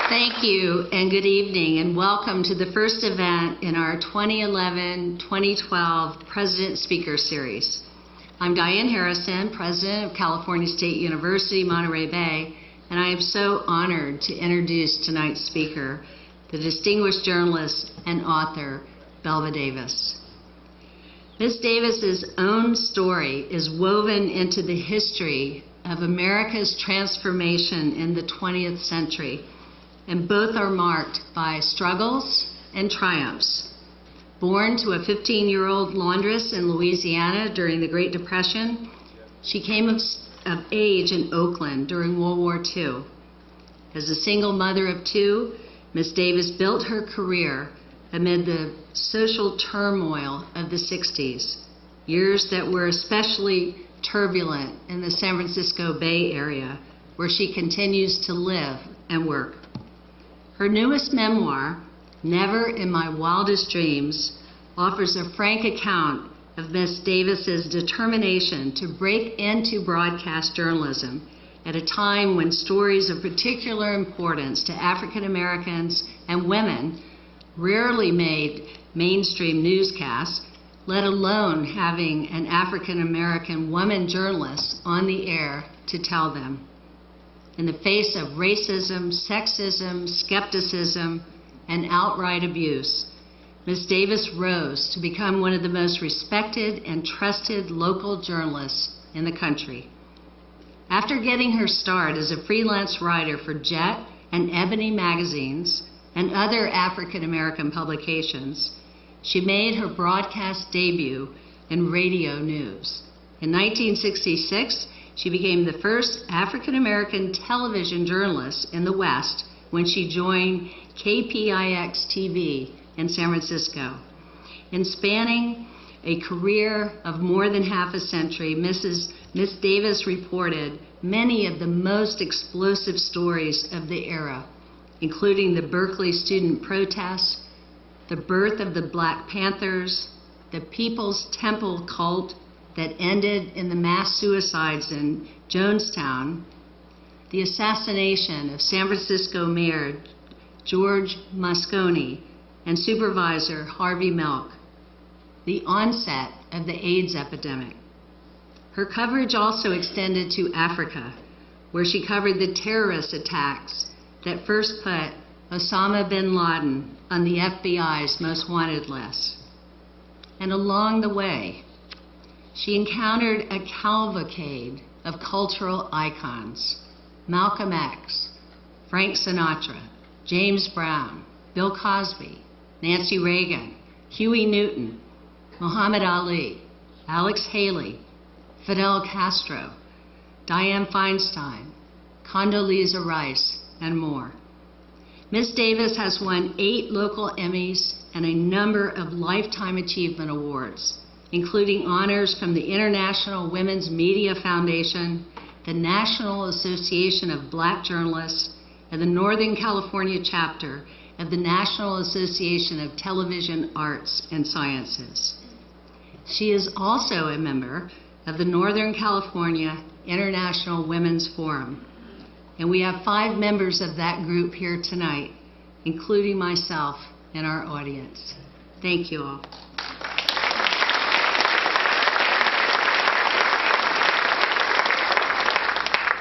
Thank you, and good evening, and welcome to the first event in our 2011-2012 President Speaker Series. I'm Diane Harrison, President of California State University, Monterey Bay, and I am so honored to introduce tonight's speaker, the distinguished journalist and author, Belva Davis. Ms. Davis's own story is woven into the history of America's transformation in the 20th century, and both are marked by struggles and triumphs. Born to a 15-year-old laundress in Louisiana during the Great Depression, she came of age in Oakland during World War II. As a single mother of two, Ms. Davis built her career amid the social turmoil of the 60s, years that were especially turbulent in the San Francisco Bay Area, where she continues to live and work. Her newest memoir, Never in My Wildest Dreams, offers a frank account of Ms. Davis's determination to break into broadcast journalism at a time when stories of particular importance to African Americans and women rarely made mainstream newscasts, let alone having an African American woman journalist on the air to tell them. In the face of racism, sexism, skepticism, and outright abuse, Ms. Davis rose to become one of the most respected and trusted local journalists in the country. After getting her start as a freelance writer for Jet and Ebony magazines and other African American publications, she made her broadcast debut in radio news. In 1966, she became the first African American television journalist in the West when she joined KPIX-TV in San Francisco. In spanning a career of more than half a century, Ms. Davis reported many of the most explosive stories of the era, including the Berkeley student protests, the birth of the Black Panthers, the People's Temple cult that ended in the mass suicides in Jonestown, the assassination of San Francisco Mayor George Moscone and Supervisor Harvey Milk, the onset of the AIDS epidemic. Her coverage also extended to Africa, where she covered the terrorist attacks that first put Osama bin Laden on the FBI's most wanted list. And along the way, she encountered a cavalcade of cultural icons: Malcolm X, Frank Sinatra, James Brown, Bill Cosby, Nancy Reagan, Huey Newton, Muhammad Ali, Alex Haley, Fidel Castro, Dianne Feinstein, Condoleezza Rice, and more. Ms. Davis has won 8 local Emmys and a number of Lifetime Achievement Awards, including honors from the International Women's Media Foundation, the National Association of Black Journalists, and the Northern California chapter of the National Association of Television Arts and Sciences. She is also a member of the Northern California International Women's Forum, and we have 5 members of that group here tonight, including myself in our audience. Thank you all.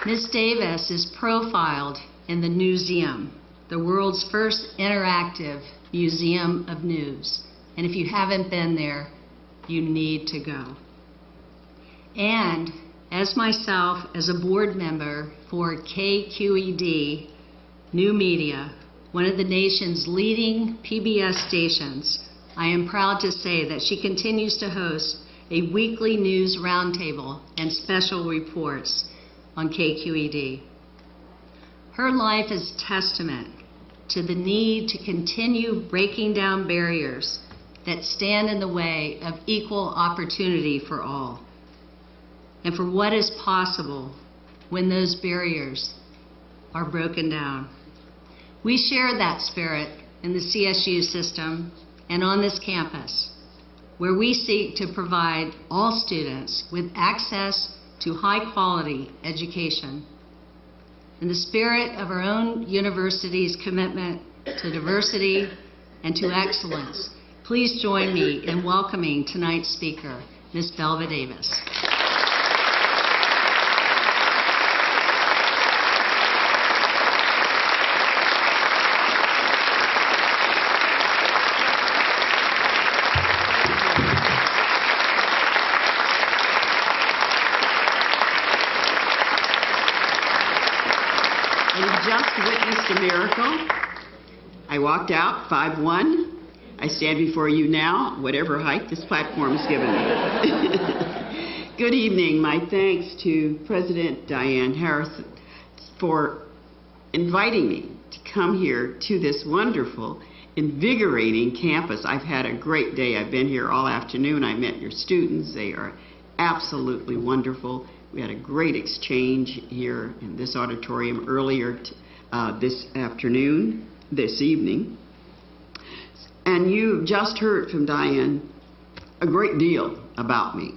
Ms. Davis is profiled in the Newseum, the world's first interactive museum of news. And if you haven't been there, you need to go. And as myself, as a board member for KQED New Media, one of the nation's leading PBS stations, I am proud to say that she continues to host a weekly news roundtable and special reports on KQED. Her life is testament to the need to continue breaking down barriers that stand in the way of equal opportunity for all, and for what is possible when those barriers are broken down. We share that spirit in the CSU system and on this campus, where we seek to provide all students with access to high-quality education. in the spirit of our own university's commitment to diversity and to excellence, please join me in welcoming tonight's speaker, Ms. Belva Davis. Just witnessed a miracle. I walked out 5'1". I stand before you now, whatever height this platform has given me. Good evening. My thanks to President Diane Harris for inviting me to come here to this wonderful, invigorating campus. I've had a great day. I've been here all afternoon. I met your students. They are absolutely wonderful. We had a great exchange here in this auditorium earlier this evening. And you just heard from Diane a great deal about me.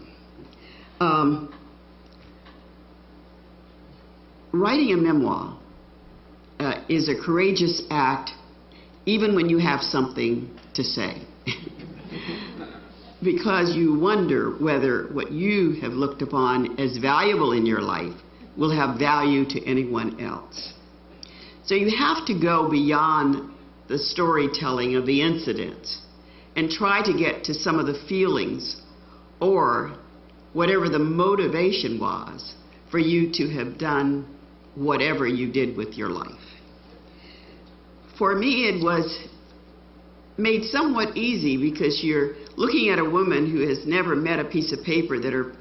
Writing a memoir is a courageous act, even when you have something to say. Because you wonder whether what you have looked upon as valuable in your life will have value to anyone else. So you have to go beyond the storytelling of the incidents and try to get to some of the feelings or whatever the motivation was for you to have done whatever you did with your life. For me, it was made somewhat easy because you're looking at a woman who has never met a piece of paper that her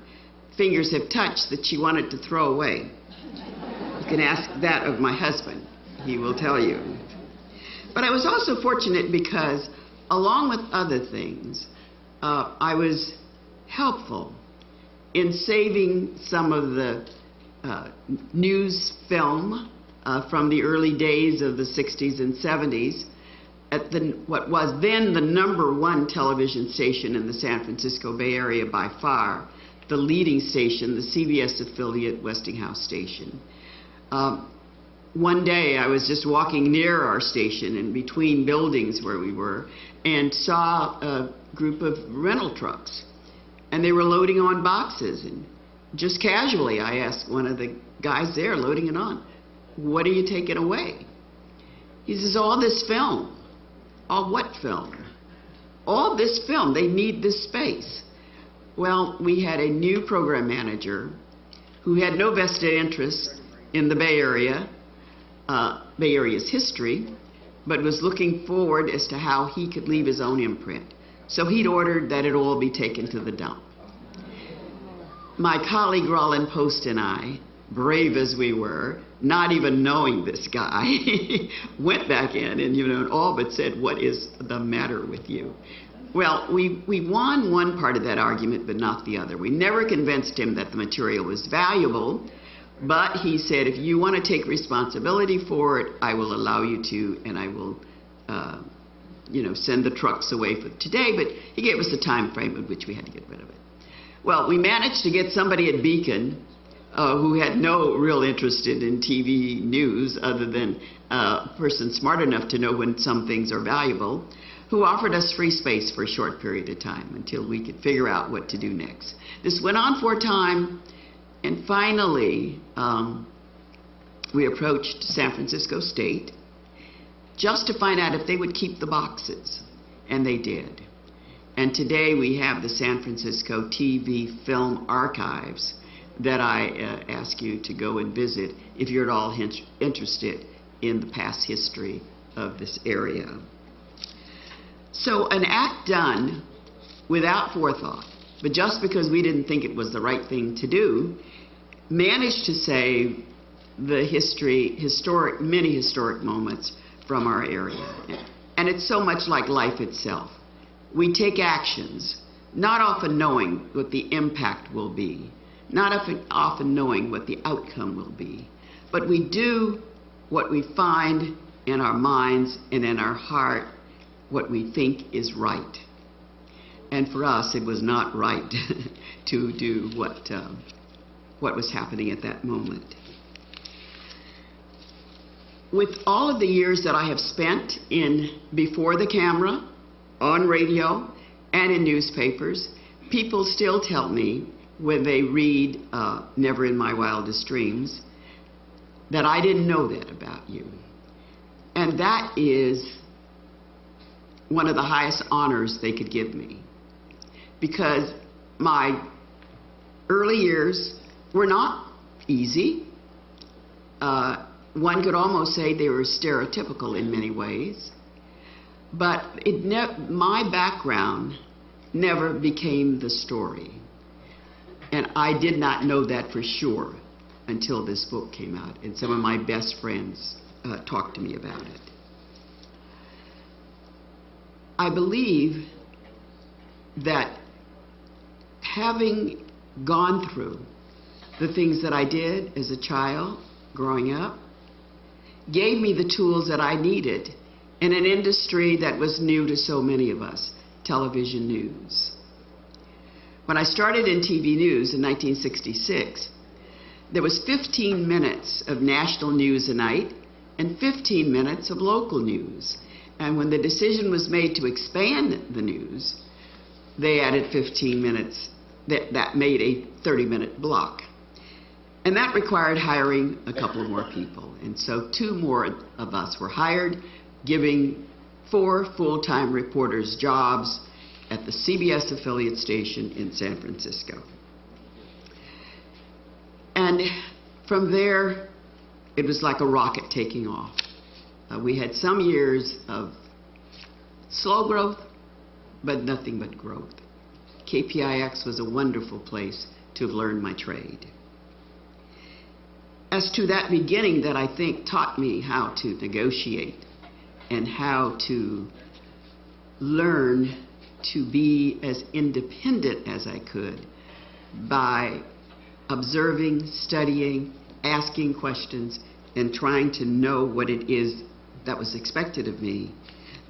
fingers have touched that she wanted to throw away. You can ask that of my husband. He will tell you. But I was also fortunate because, along with other things, I was helpful in saving some of the news film from the early days of the 60s and 70s at what was then the #1 television station in the San Francisco Bay Area by far, the leading station, the CBS affiliate Westinghouse station. One day I was just walking near our station in between buildings where we were and saw a group of rental trucks, and they were loading on boxes, and just casually I asked one of the guys there loading it on, "What are you taking away?" He says, "All this film." All what film? All this film. They need this space. Well, we had a new program manager who had no vested interest in the Bay Area's history, but was looking forward as to how he could leave his own imprint. So he'd ordered that it all be taken to the dump. My colleague Roland Post and I, brave as we were, not even knowing this guy, went back in and all but said, "What is the matter with you?" Well, we won one part of that argument, but not the other. We never convinced him that the material was valuable, but he said, "If you want to take responsibility for it, I will allow you to, and I will send the trucks away for today." But he gave us a time frame at which we had to get rid of it. Well, we managed to get somebody at Beacon who had no real interest in TV news other than a person smart enough to know when some things are valuable, who offered us free space for a short period of time until we could figure out what to do next. This went on for a time, and finally we approached San Francisco State just to find out if they would keep the boxes, and they did. And today we have the San Francisco TV Film Archives that I ask you to go and visit if you're at all interested in the past history of this area. So an act done without forethought, but just because we didn't think it was the right thing to do, managed to save the many historic moments from our area. And it's so much like life itself. We take actions, not often knowing what the impact will be, not often knowing what the outcome will be, but we do what we find in our minds and in our heart, what we think is right. And for us, it was not right to do what was happening at that moment. with all of the years that I have spent before the camera, on radio, and in newspapers, people still tell me when they read Never in My Wildest Dreams that I didn't know that about you. And that is one of the highest honors they could give me, because my early years were not easy. One could almost say they were stereotypical in many ways, but my background never became the story. And I did not know that for sure until this book came out, and some of my best friends talked to me about it. I believe that having gone through the things that I did as a child growing up gave me the tools that I needed in an industry that was new to so many of us, television news. When I started in TV news in 1966, there was 15 minutes of national news a night and 15 minutes of local news. And when the decision was made to expand the news, they added 15 minutes. That made a 30-minute block. And that required hiring a couple of more people. And so 2 more of us were hired, giving 4 full-time reporters jobs at the CBS affiliate station in San Francisco. And from there, it was like a rocket taking off. We had some years of slow growth, but nothing but growth. KPIX was a wonderful place to have learned my trade. As to that beginning that I think taught me how to negotiate and how to learn to be as independent as I could by observing, studying, asking questions, and trying to know what it is that was expected of me,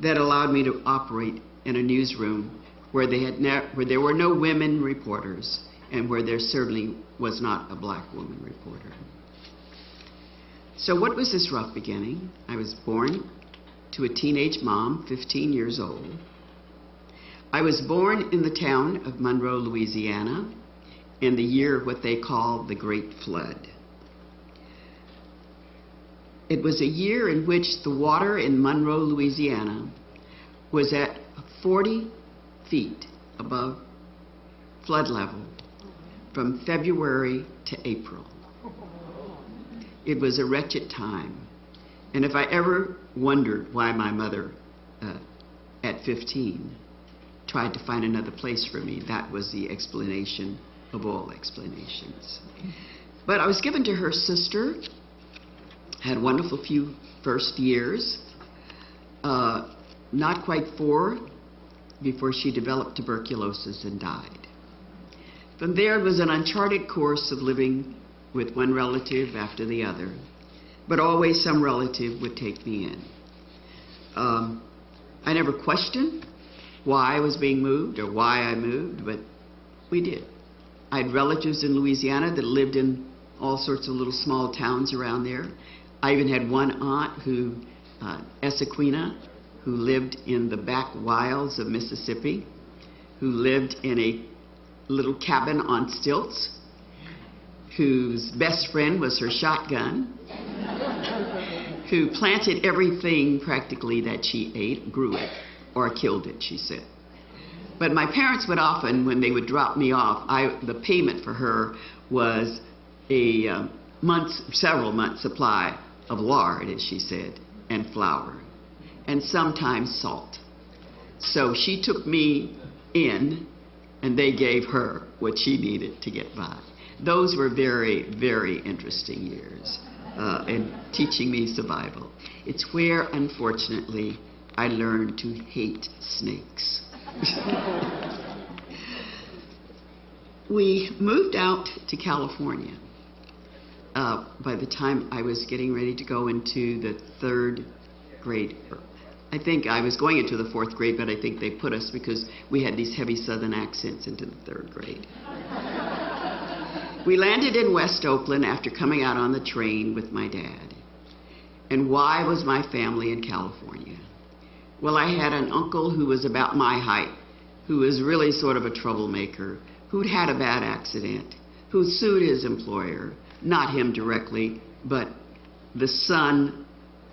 that allowed me to operate in a newsroom where there were no women reporters and where there certainly was not a black woman reporter. So what was this rough beginning? I was born to a teenage mom, 15 years old. I was born in the town of Monroe, Louisiana, in the year of what they call the Great Flood. It was a year in which the water in Monroe, Louisiana was at 40 feet above flood level from February to April. It was a wretched time. And if I ever wondered why my mother, at 15, tried to find another place for me, that was the explanation of all explanations. But I was given to her sister, had a wonderful few first years, not quite 4 before she developed tuberculosis and died. From there, it was an uncharted course of living with one relative after the other, but always some relative would take me in. I never questioned why I was being moved or why I moved, but we did. I had relatives in Louisiana that lived in all sorts of little small towns around there. I even had one aunt who, Essequina, who lived in the back wilds of Mississippi, who lived in a little cabin on stilts, whose best friend was her shotgun, who planted everything practically that she ate, grew it, or killed it, she said. But my parents would often, when they would drop me off, the payment for her was a several months supply of lard, as she said, and flour, and sometimes salt. So she took me in, and they gave her what she needed to get by. Those were very, very interesting years in teaching me survival. It's where, unfortunately, I learned to hate snakes. We moved out to California by the time I was getting ready to go into the 3rd grade. I think I was going into the 4th grade, but I think they put us, because we had these heavy Southern accents, into the 3rd grade. We landed in West Oakland after coming out on the train with my dad. And why was my family in California? Well, I had an uncle who was about my height, who was really sort of a troublemaker, who'd had a bad accident, who sued his employer, not him directly, but the son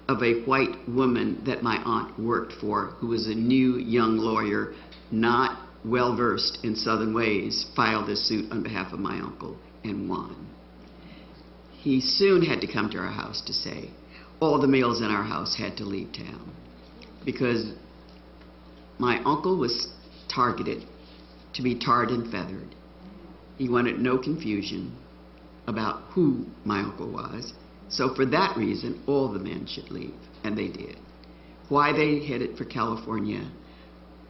of a white woman that my aunt worked for, who was a new young lawyer, not well-versed in Southern ways, filed a suit on behalf of my uncle and won. He soon had to come to our house to say all the males in our house had to leave town because my uncle was targeted to be tarred and feathered. He wanted no confusion about who my uncle was. So for that reason, all the men should leave, and they did. Why they headed for California,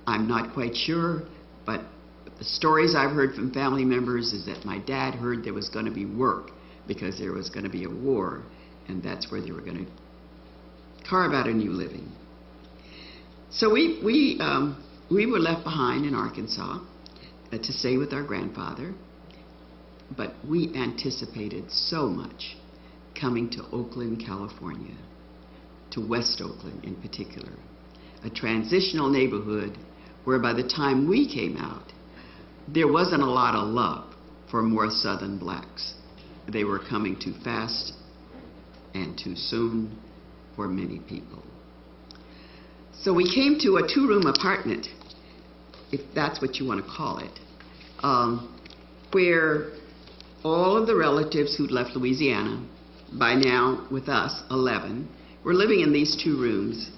I'm not quite sure, but the stories I've heard from family members is that my dad heard there was going to be work because there was going to be a war, and that's where they were going to carve out a new living. So we were left behind in Arkansas to stay with our grandfather, but we anticipated so much coming to Oakland, California, to West Oakland in particular, a transitional neighborhood where by the time we came out, there wasn't a lot of love for more Southern blacks. They were coming too fast and too soon for many people. So we came to a two-room apartment, if that's what you want to call it, where all of the relatives who'd left Louisiana, by now with us, 11, were living in these two rooms,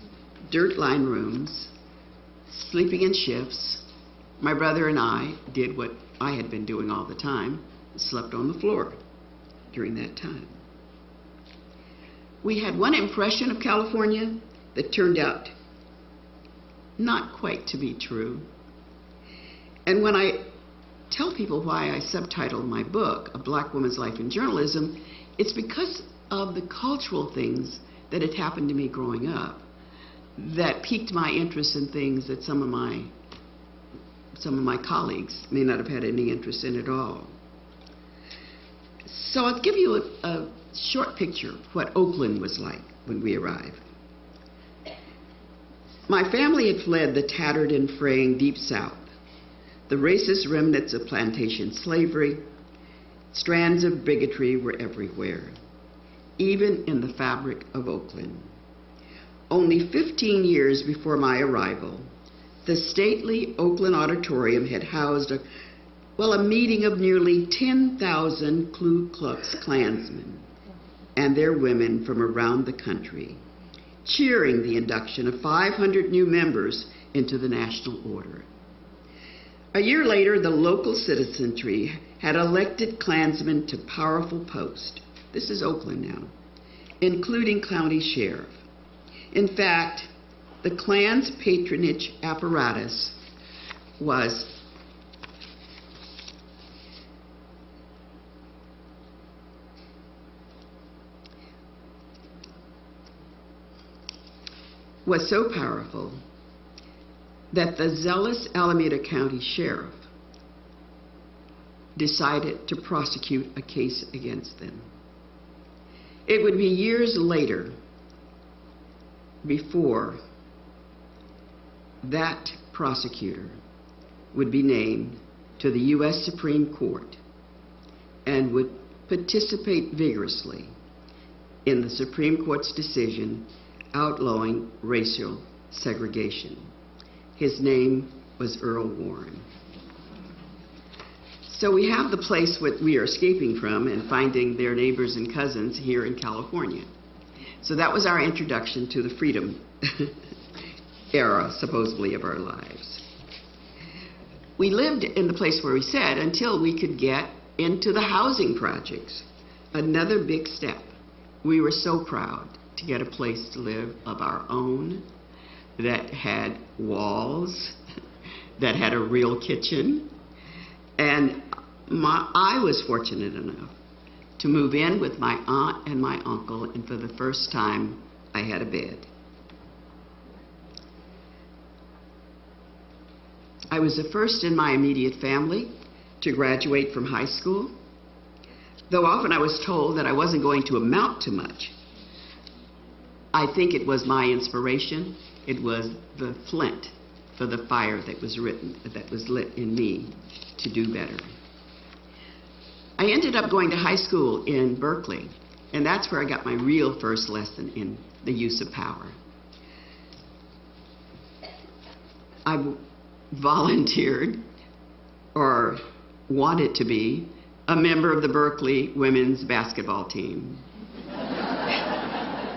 dirt-lined rooms, sleeping in shifts. My brother and I did what I had been doing all the time, slept on the floor during that time. We had one impression of California that turned out not quite to be true. And when I tell people why I subtitled my book, A Black Woman's Life in Journalism, it's because of the cultural things that had happened to me growing up that piqued my interest in things that some of my colleagues may not have had any interest in at all. So I'll give you a short picture of what Oakland was like when we arrived. My family had fled the tattered and fraying Deep South, the racist remnants of plantation slavery. Strands of bigotry were everywhere, even in the fabric of Oakland. Only 15 years before my arrival, the stately Oakland Auditorium had housed a meeting of nearly 10,000 Ku Klux Klansmen and their women from around the country, cheering the induction of 500 new members into the National Order. A year later, the local citizenry had elected Klansmen to powerful posts. This is Oakland now, including county sheriff. In fact, the Klan's patronage apparatus was so powerful that the zealous Alameda County sheriff decided to prosecute a case against them. It would be years later before that prosecutor would be named to the U.S. Supreme Court and would participate vigorously in the Supreme Court's decision outlawing racial segregation. His name was Earl Warren. So we have the place what we are escaping from and finding their neighbors and cousins here in California. So that was our introduction to the freedom era, supposedly, of our lives. We lived in the place where we said until we could get into the housing projects. Another big step. We were so proud to get a place to live of our own that had walls, that had a real kitchen. And I was fortunate enough to move in with my aunt and my uncle, and for the first time, I had a bed. I was the first in my immediate family to graduate from high school, though often I was told that I wasn't going to amount to much. I think it was my inspiration. It was the flint for the fire that was lit in me to do better. I ended up going to high school in Berkeley, and that's where I got my real first lesson in the use of power. I volunteered, or wanted to be, a member of the Berkeley women's basketball team.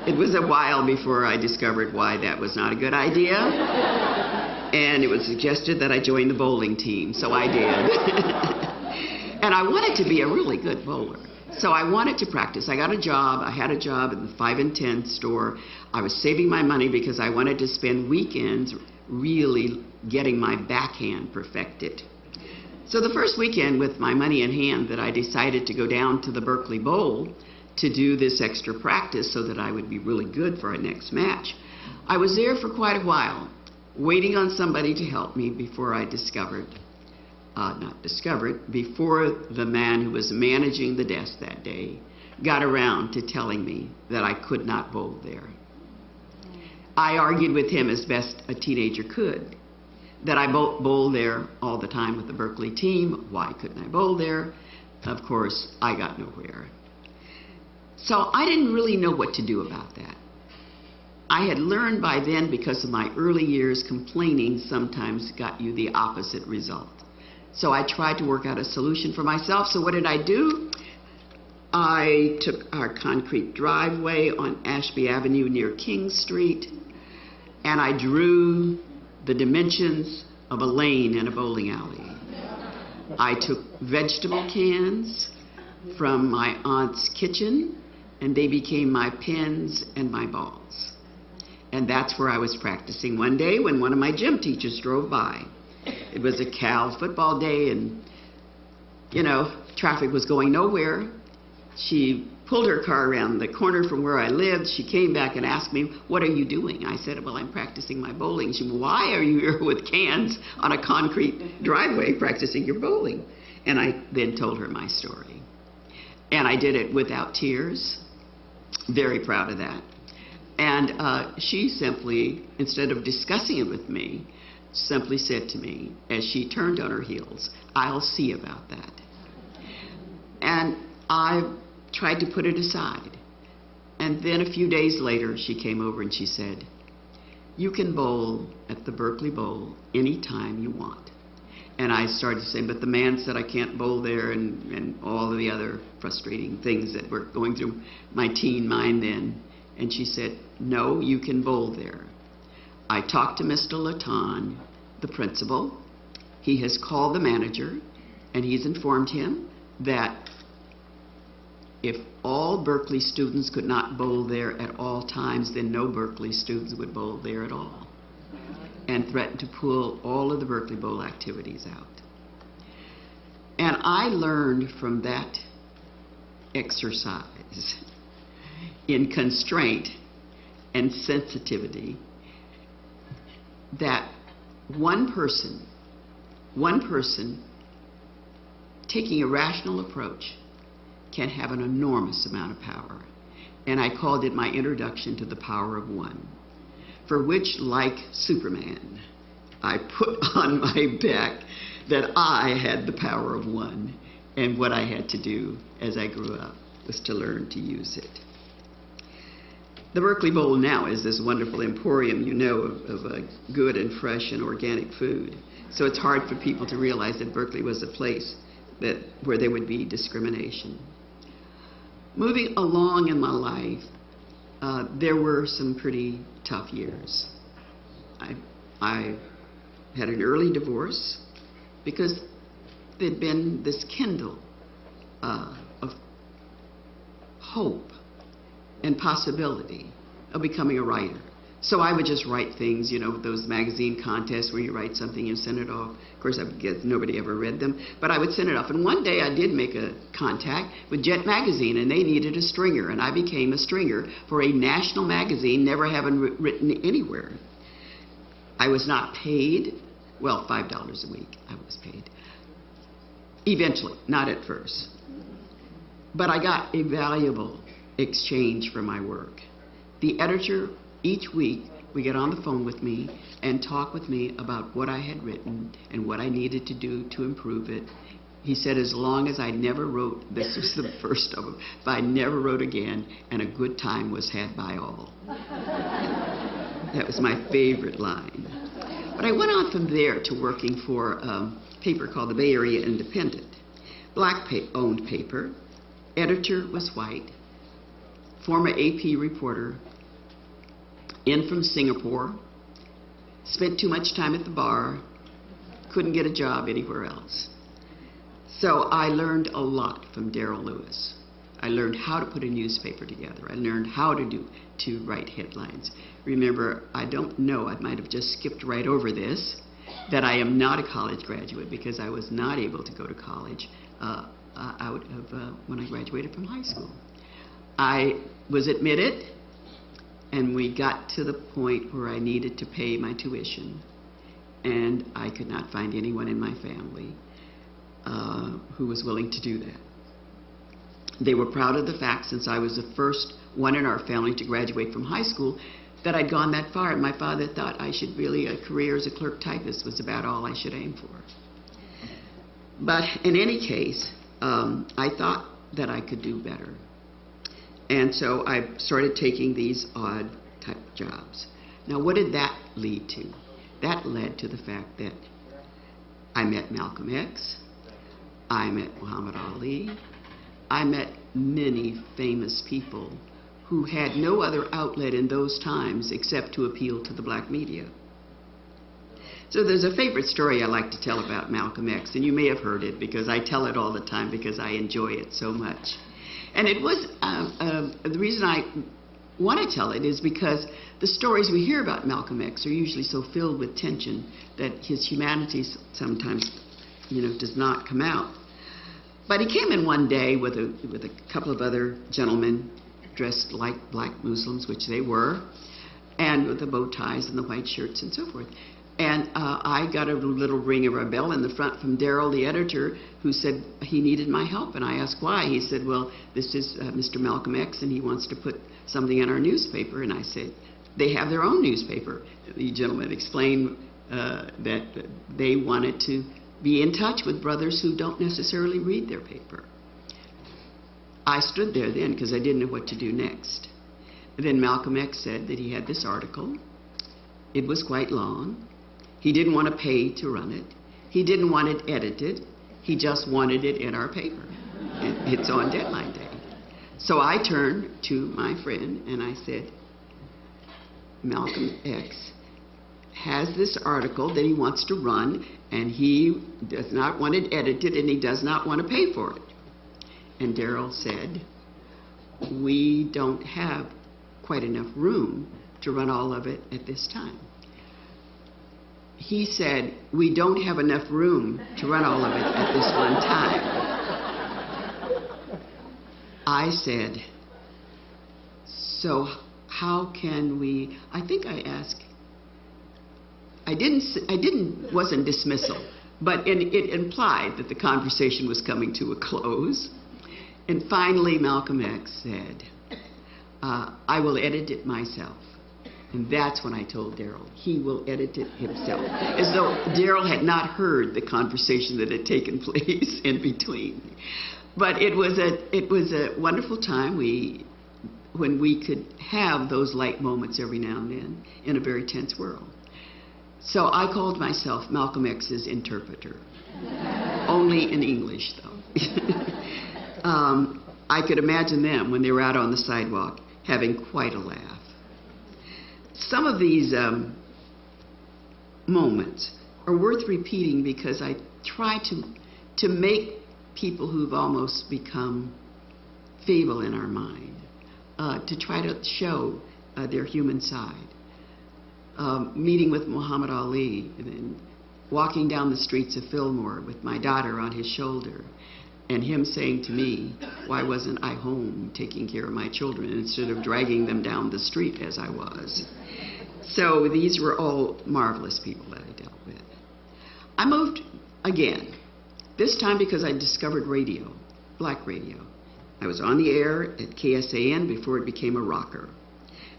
It was a while before I discovered why that was not a good idea, and it was suggested that I join the bowling team, so I did. And I wanted to be a really good bowler, so I wanted to practice. I got a job. I had a job in the 5 and 10 store. I was saving my money because I wanted to spend weekends really getting my backhand perfected. So the first weekend with my money in hand that I decided to go down to the Berkeley Bowl to do this extra practice so that I would be really good for our next match. I was there for quite a while, waiting on somebody to help me before I before the man who was managing the desk that day got around to telling me that I could not bowl there. I argued with him as best a teenager could, that I bowled there all the time with the Berkeley team. Why couldn't I bowl there? Of course, I got nowhere. So I didn't really know what to do about that. I had learned by then, because of my early years, complaining sometimes got you the opposite result. So I tried to work out a solution for myself. So what did I do? I took our concrete driveway on Ashby Avenue near King Street, and I drew the dimensions of a lane in a bowling alley. I took vegetable cans from my aunt's kitchen, and they became my pins and my balls. And that's where I was practicing one day when one of my gym teachers drove by. It was a Cal football day, and, you know, traffic was going nowhere. She pulled her car around the corner from where I lived. She came back and asked me, "What are you doing?" I said, "Well, I'm practicing my bowling." She said, "Why are you here with cans on a concrete driveway practicing your bowling?" And I then told her my story. And I did it without tears. Very proud of that. And she simply, instead of discussing it with me, simply said to me, as she turned on her heels, "I'll see about that." And I tried to put it aside. And then a few days later, she came over and she said, "You can bowl at the Berkeley Bowl anytime you want." And I started saying, "But the man said I can't bowl there," and all of the other frustrating things that were going through my teen mind then. And she said, "No, you can bowl there." I talked to Mr. Laton, the principal. He has called the manager, and he's informed him that if all Berkeley students could not bowl there at all times, then no Berkeley students would bowl there at all, and threatened to pull all of the Berkeley Bowl activities out. And I learned from that exercise in constraint and sensitivity that one person taking a rational approach can have an enormous amount of power. And I called it my introduction to the power of one, for which, like Superman, I put on my back that I had the power of one, and what I had to do as I grew up was to learn to use it. The Berkeley Bowl now is this wonderful emporium, you know, of good and fresh and organic food. So it's hard for people to realize that Berkeley was a place where there would be discrimination. Moving along in my life, there were some pretty tough years. I had an early divorce because there'd been this kindle of hope and possibility of becoming a writer. So I would just write things, you know, those magazine contests where you write something and send it off. Of course, I guess nobody ever read them, but I would send it off. And one day I did make a contact with Jet Magazine, and they needed a stringer, and I became a stringer for a national magazine, never having written anywhere. I was not paid. Well, $5 a week I was paid. Eventually, not at first. But I got a valuable exchange for my work. The editor, each week, would get on the phone with me and talk with me about what I had written and what I needed to do to improve it. He said as long as I never wrote, this was the first of them, if I never wrote again, and a good time was had by all. That was my favorite line. But I went on from there to working for a paper called the Bay Area Independent. Black-owned paper. Editor was white. Former AP reporter. In from Singapore. Spent too much time at the bar. Couldn't get a job anywhere else. So I learned a lot from Darrell Lewis. I learned how to put a newspaper together. I learned how to write headlines. Remember, I don't know, I might have just skipped right over this, that I am not a college graduate because I was not able to go to college out of when I graduated from high school. I was admitted, and we got to the point where I needed to pay my tuition, and I could not find anyone in my family who was willing to do that. They were proud of the fact, since I was the first one in our family to graduate from high school, that I'd gone that far, and my father thought I should really, a career as a clerk typist was about all I should aim for. But in any case, I thought that I could do better. And so I started taking these odd type jobs. Now, what did that lead to? That led to the fact that I met Malcolm X, I met Muhammad Ali, I met many famous people who had no other outlet in those times except to appeal to the black media. So there's a favorite story I like to tell about Malcolm X, and you may have heard it because I tell it all the time because I enjoy it so much. And it was, the reason I want to tell it is because the stories we hear about Malcolm X are usually so filled with tension that his humanity sometimes, does not come out. But he came in one day with a couple of other gentlemen dressed like black Muslims, which they were, and with the bow ties and the white shirts and so forth. And I got a little ring of a bell in the front from Darrell, the editor, who said he needed my help. And I asked why. He said, well, this is Mr. Malcolm X, and he wants to put something in our newspaper. And I said, they have their own newspaper. The gentleman explained that they wanted to be in touch with brothers who don't necessarily read their paper. I stood there then because I didn't know what to do next. And then Malcolm X said that he had this article. It was quite long. He didn't want to pay to run it. He didn't want it edited. He just wanted it in our paper. It's on deadline day. So I turned to my friend and I said, Malcolm X has this article that he wants to run, and he does not want it edited, and he does not want to pay for it. And Darrell said, we don't have quite enough room to run all of it at this time. He said, we don't have enough room to run all of it at this one time. I said, so how can we, I think I asked, wasn't dismissal, but it implied that the conversation was coming to a close. And finally, Malcolm X said, I will edit it myself. And that's when I told Darrell he will edit it himself, as though Darrell had not heard the conversation that had taken place in between. But it was a wonderful time when we could have those light moments every now and then in a very tense world. So I called myself Malcolm X's interpreter, only in English though. I could imagine them when they were out on the sidewalk having quite a laugh. Some of these moments are worth repeating because I try to make people who've almost become feeble in our mind, to try to show their human side. Meeting with Muhammad Ali and then walking down the streets of Fillmore with my daughter on his shoulder, and him saying to me, why wasn't I home taking care of my children instead of dragging them down the street as I was? So these were all marvelous people that I dealt with. I moved again, this time because I discovered radio, black radio. I was on the air at KSAN before it became a rocker.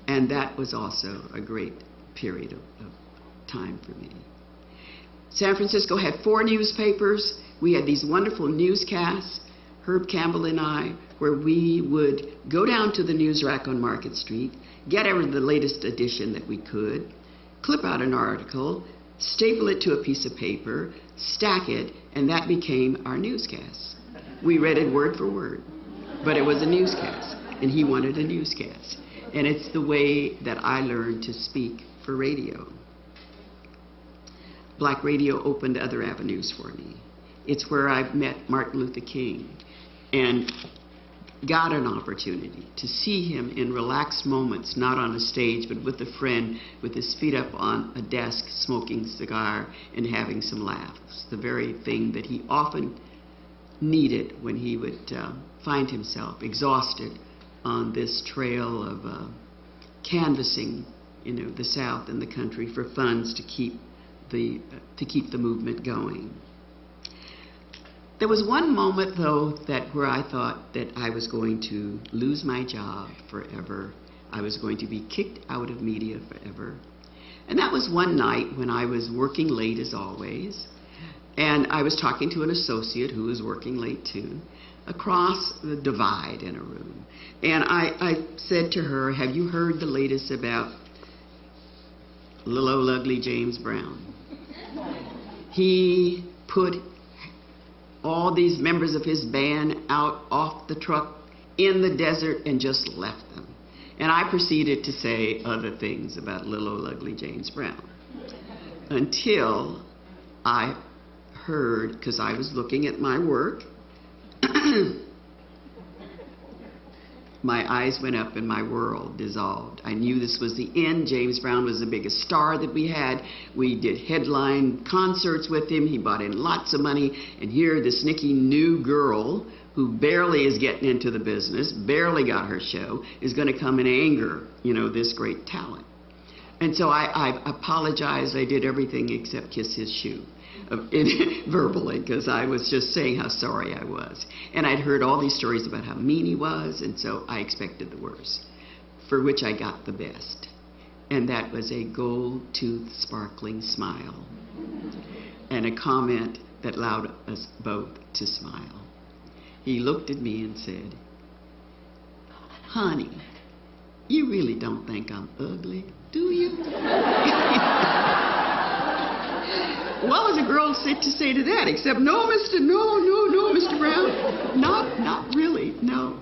And that was also a great period of time for me. San Francisco had 4 newspapers. We had these wonderful newscasts, Herb Campbell and I, where we would go down to the news rack on Market Street, get ever the latest edition that we could, clip out an article, staple it to a piece of paper, stack it, and that became our newscast. We read it word for word, but it was a newscast, and he wanted a newscast. And it's the way that I learned to speak for radio. Black radio opened other avenues for me. It's where I met Martin Luther King and got an opportunity to see him in relaxed moments, not on a stage, but with a friend, with his feet up on a desk, smoking a cigar and having some laughs. The very thing that he often needed when he would find himself exhausted on this trail of canvassing, the South and the country for funds to keep the movement going. There was one moment, though, where I thought that I was going to lose my job forever. I was going to be kicked out of media forever. And that was one night when I was working late, as always, and I was talking to an associate who was working late, too, across the divide in a room. And I said to her, "Have you heard the latest about little old ugly James Brown? He put all these members of his band out off the truck in the desert and just left them." And I proceeded to say other things about little old ugly James Brown until I heard, because I was looking at my work, my eyes went up and my world dissolved. I knew this was the end. James Brown was the biggest star that we had. We did headline concerts with him. He brought in lots of money. And here, this snicky new girl who barely is getting into the business, barely got her show, is going to come and anger, this great talent. And so I apologized. I did everything except kiss his shoe. Verbally, because I was just saying how sorry I was. And I'd heard all these stories about how mean he was, and so I expected the worst, for which I got the best. And that was a gold-toothed, sparkling smile, and a comment that allowed us both to smile. He looked at me and said, "Honey, you really don't think I'm ugly, do you?" What was a girl to say to that, except, no, Mr. Brown. Not really. No.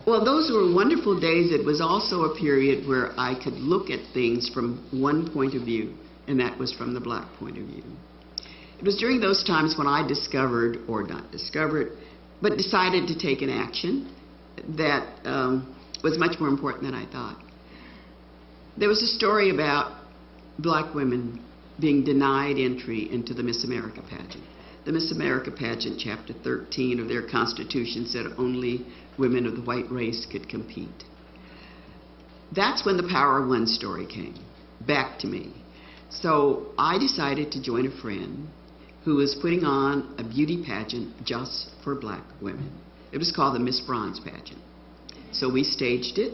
Well, those were wonderful days. It was also a period where I could look at things from one point of view, and that was from the black point of view. It was during those times when I discovered, or not discovered, but decided to take an action that was much more important than I thought. There was a story about black women being denied entry into the Miss America pageant. The Miss America pageant, chapter 13 of their constitution, said only women of the white race could compete. That's when the Power of One story came back to me. So I decided to join a friend who was putting on a beauty pageant just for black women. It was called the Miss Bronze pageant. So we staged it.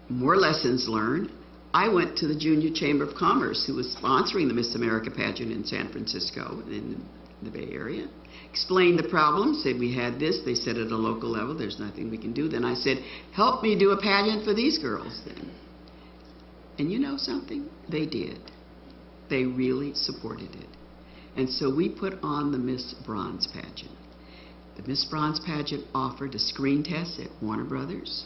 More lessons learned. I went to the Junior Chamber of Commerce, who was sponsoring the Miss America pageant in San Francisco, in the Bay Area, explained the problem, said we had this. They said at a local level, there's nothing we can do. Then I said, help me do a pageant for these girls then. And you know something? They did. They really supported it. And so we put on the Miss Bronze pageant. The Miss Bronze pageant offered a screen test at Warner Brothers.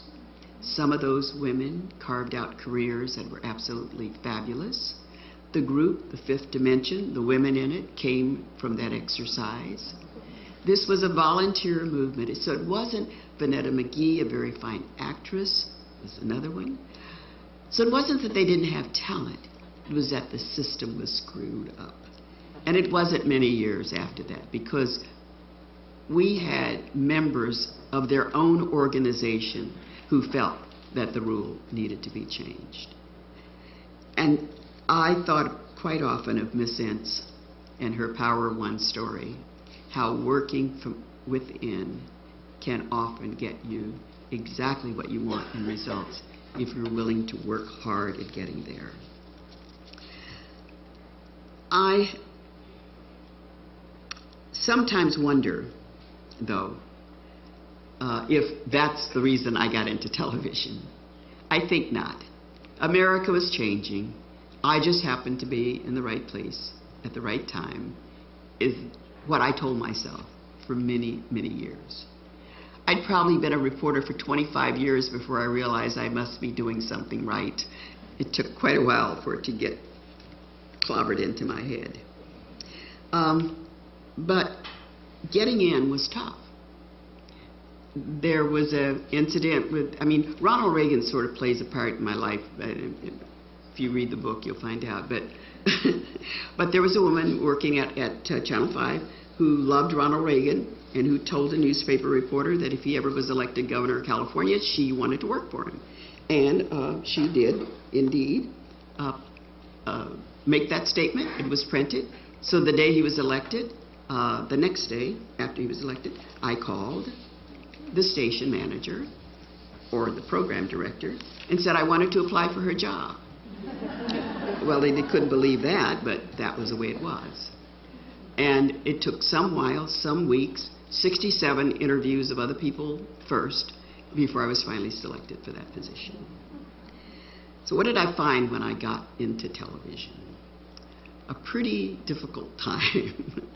Some of those women carved out careers that were absolutely fabulous. The group, the Fifth Dimension, the women in it, came from that exercise. This was a volunteer movement. So it wasn't Vanetta McGee, a very fine actress, was another one. So it wasn't that they didn't have talent. It was that the system was screwed up. And it wasn't many years after that, because we had members of their own organization who felt that the rule needed to be changed. And I thought quite often of Miss Entz and her Power of One story, how working from within can often get you exactly what you want in results if you're willing to work hard at getting there. I sometimes wonder, though, if that's the reason I got into television. I think not. America was changing. I just happened to be in the right place at the right time, is what I told myself for many, many years. I'd probably been a reporter for 25 years before I realized I must be doing something right. It took quite a while for it to get clobbered into my head. But getting in was tough. There was an incident with, Ronald Reagan sort of plays a part in my life. If you read the book, you'll find out. But, but there was a woman working at Channel 5 who loved Ronald Reagan and who told a newspaper reporter that if he ever was elected governor of California, she wanted to work for him. And she did, indeed, make that statement. It was printed. So the day he was elected, the next day after he was elected, I called the station manager or the program director and said I wanted to apply for her job. Well, they couldn't believe that, but that was the way it was. And it took some while, some weeks, 67 interviews of other people first before I was finally selected for that position. So what did I find when I got into television? A pretty difficult time.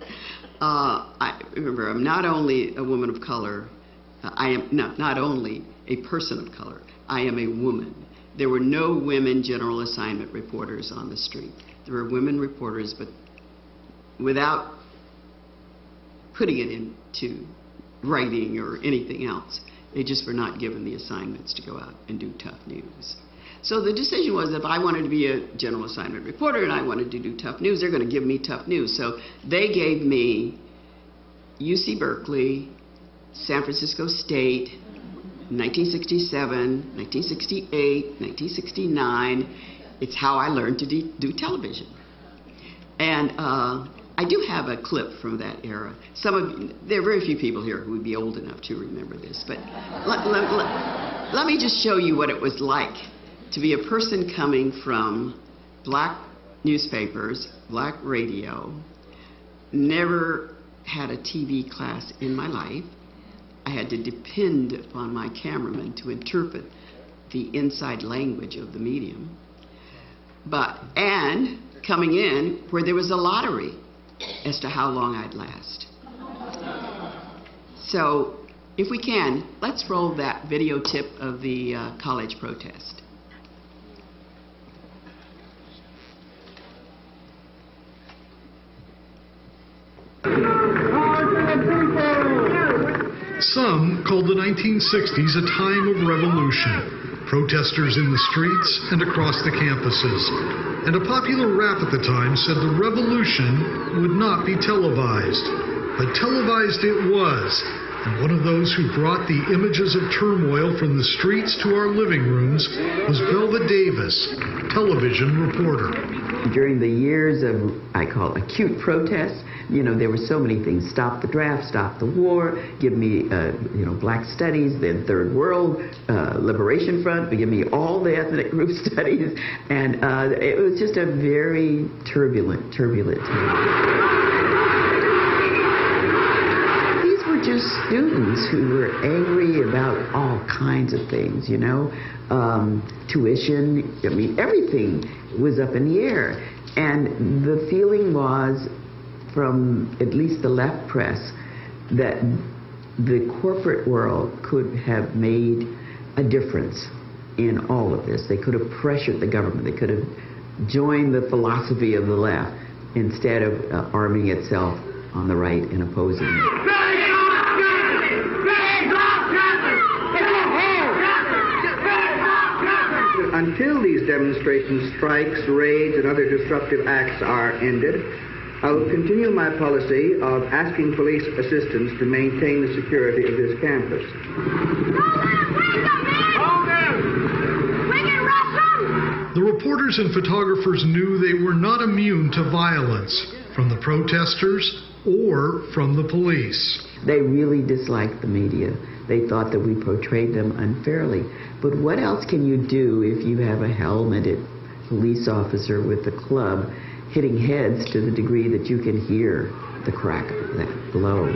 I remember, I'm not only a woman of color, I am not only a person of color, I am a woman. There were no women general assignment reporters on the street. There were women reporters, but without putting it into writing or anything else, they just were not given the assignments to go out and do tough news. So the decision was if I wanted to be a general assignment reporter and I wanted to do tough news, they're going to give me tough news. So they gave me UC Berkeley, San Francisco State, 1967, 1968, 1969. It's how I learned to do television. And I do have a clip from that era. There are very few people here who would be old enough to remember this, but let me just show you what it was like to be a person coming from black newspapers, black radio, never had a TV class in my life. I had to depend upon my cameraman to interpret the inside language of the medium. And coming in where there was a lottery as to how long I'd last. So, if we can, let's roll that video tip of the college protest. Some called the 1960s a time of revolution. Protesters in the streets and across the campuses. And a popular rap at the time said the revolution would not be televised. But televised it was. And one of those who brought the images of turmoil from the streets to our living rooms was Belva Davis, television reporter. During the years of, I call acute protests, there were so many things. Stop the draft, stop the war, give me, black studies, then Third World, Liberation Front, give me all the ethnic group studies. And it was just a very turbulent time. These were just students who were angry about all kinds of things, tuition, everything was up in the air. And the feeling was, from at least the left press, that the corporate world could have made a difference in all of this. They could have pressured the government. They could have joined the philosophy of the left instead of arming itself on the right and opposing it. Until these demonstrations, strikes, raids, and other disruptive acts are ended, I will continue my policy of asking police assistance to maintain the security of this campus. The reporters and photographers knew they were not immune to violence from the protesters or from the police. They really disliked the media. They thought that we portrayed them unfairly. But what else can you do if you have a helmeted police officer with a club hitting heads to the degree that you can hear the crack of that blow?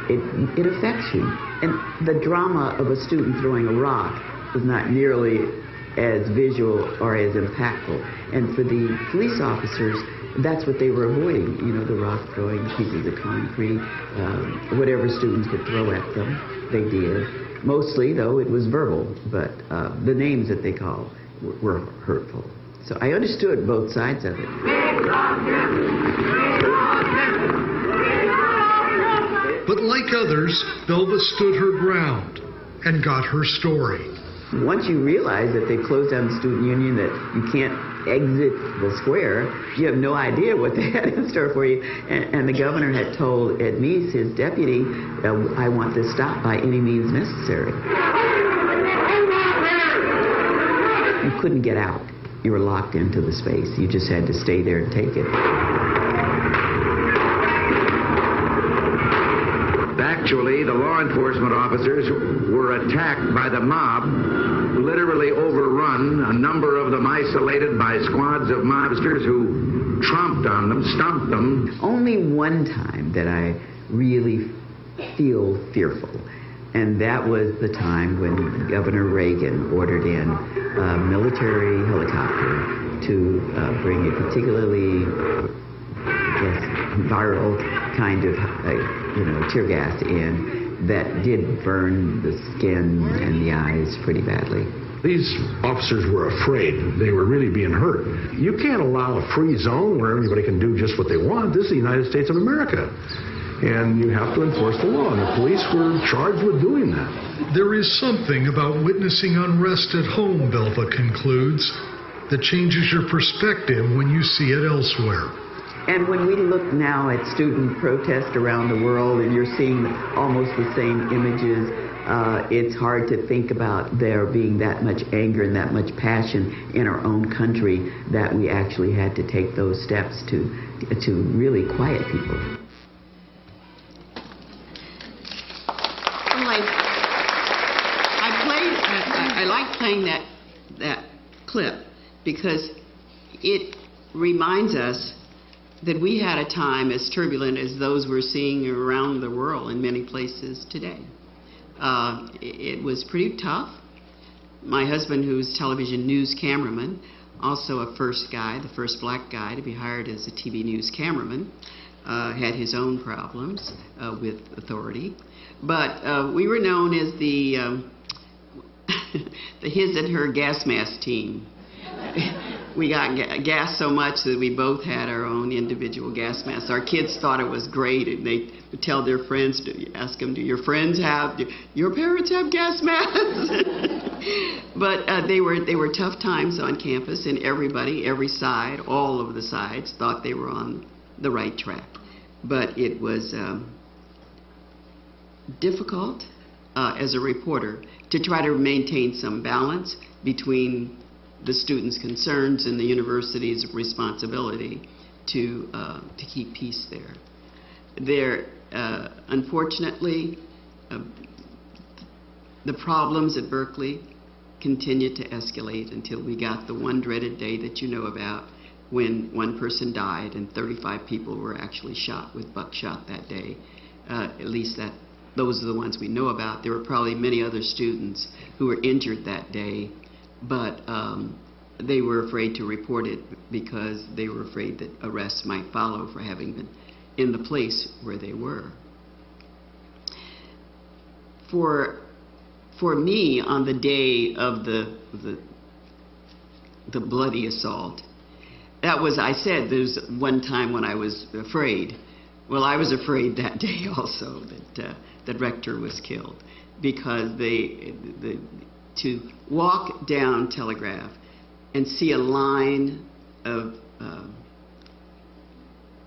It affects you. And the drama of a student throwing a rock is not nearly as visual or as impactful. And for the police officers, that's what they were avoiding, you know, the rock throwing, pieces of concrete, whatever students could throw at them, they did. Mostly, though, it was verbal, but the names that they called were hurtful. So I understood both sides of it. But like others, Belva stood her ground and got her story. Once you realize that they closed down the student union, that you can't exit the square, you have no idea what they had in store for you. And the governor had told Ed Meese, his deputy, I want this stopped by any means necessary. You couldn't get out. You were locked into the space. You just had to stay there and take it. Actually, the law enforcement officers were attacked by the mob, literally overrun, a number of them isolated by squads of mobsters who tromped on them, stomped them. Only one time that I really feel fearful, and that was the time when Governor Reagan ordered in a military helicopter to bring a particularly viral kind of tear gas in that did burn the skin and the eyes pretty badly. These officers were afraid. They were really being hurt. You can't allow a free zone where everybody can do just what they want. This is the United States of America. And you have to enforce the law. And the police were charged with doing that. There is something about witnessing unrest at home, Belva concludes, that changes your perspective when you see it elsewhere. And when we look now at student protest around the world and you're seeing almost the same images, it's hard to think about there being that much anger and that much passion in our own country that we actually had to take those steps to really quiet people. Well, I like playing that clip because it reminds us that we had a time as turbulent as those we're seeing around the world in many places today. It was pretty tough. My husband, who's television news cameraman, also a first guy, the first black guy to be hired as a TV news cameraman, had his own problems with authority. But we were known as the his and her gas mask team. We got gas so much that we both had our own individual gas masks. Our kids thought it was great, and they would tell their friends, ask them, do your parents have gas masks? But they were tough times on campus, and everybody, every side, all of the sides, thought they were on the right track. But it was difficult as a reporter to try to maintain some balance between the students' concerns and the university's responsibility to keep peace there. There, unfortunately, the problems at Berkeley continued to escalate until we got the one dreaded day that you know about, when one person died and 35 people were actually shot with buckshot that day. At least those are the ones we know about. There were probably many other students who were injured that day, but they were afraid to report it because they were afraid that arrests might follow for having been in the place where they were. For me, on the day of the bloody assault, that was, I said there's one time when I was afraid. Well, I was afraid that day also that Rector was killed, because to walk down Telegraph and see a line of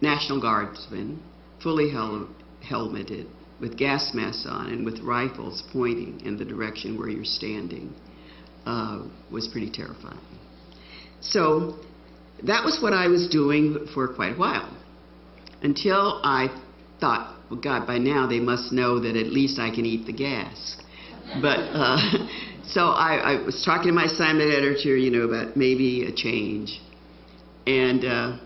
National Guardsmen, fully helmeted, with gas masks on and with rifles pointing in the direction where you're standing, was pretty terrifying. So that was what I was doing for quite a while, until I thought, well, God, by now they must know that at least I can eat the gas. But so I was talking to my assignment editor, about maybe a change. And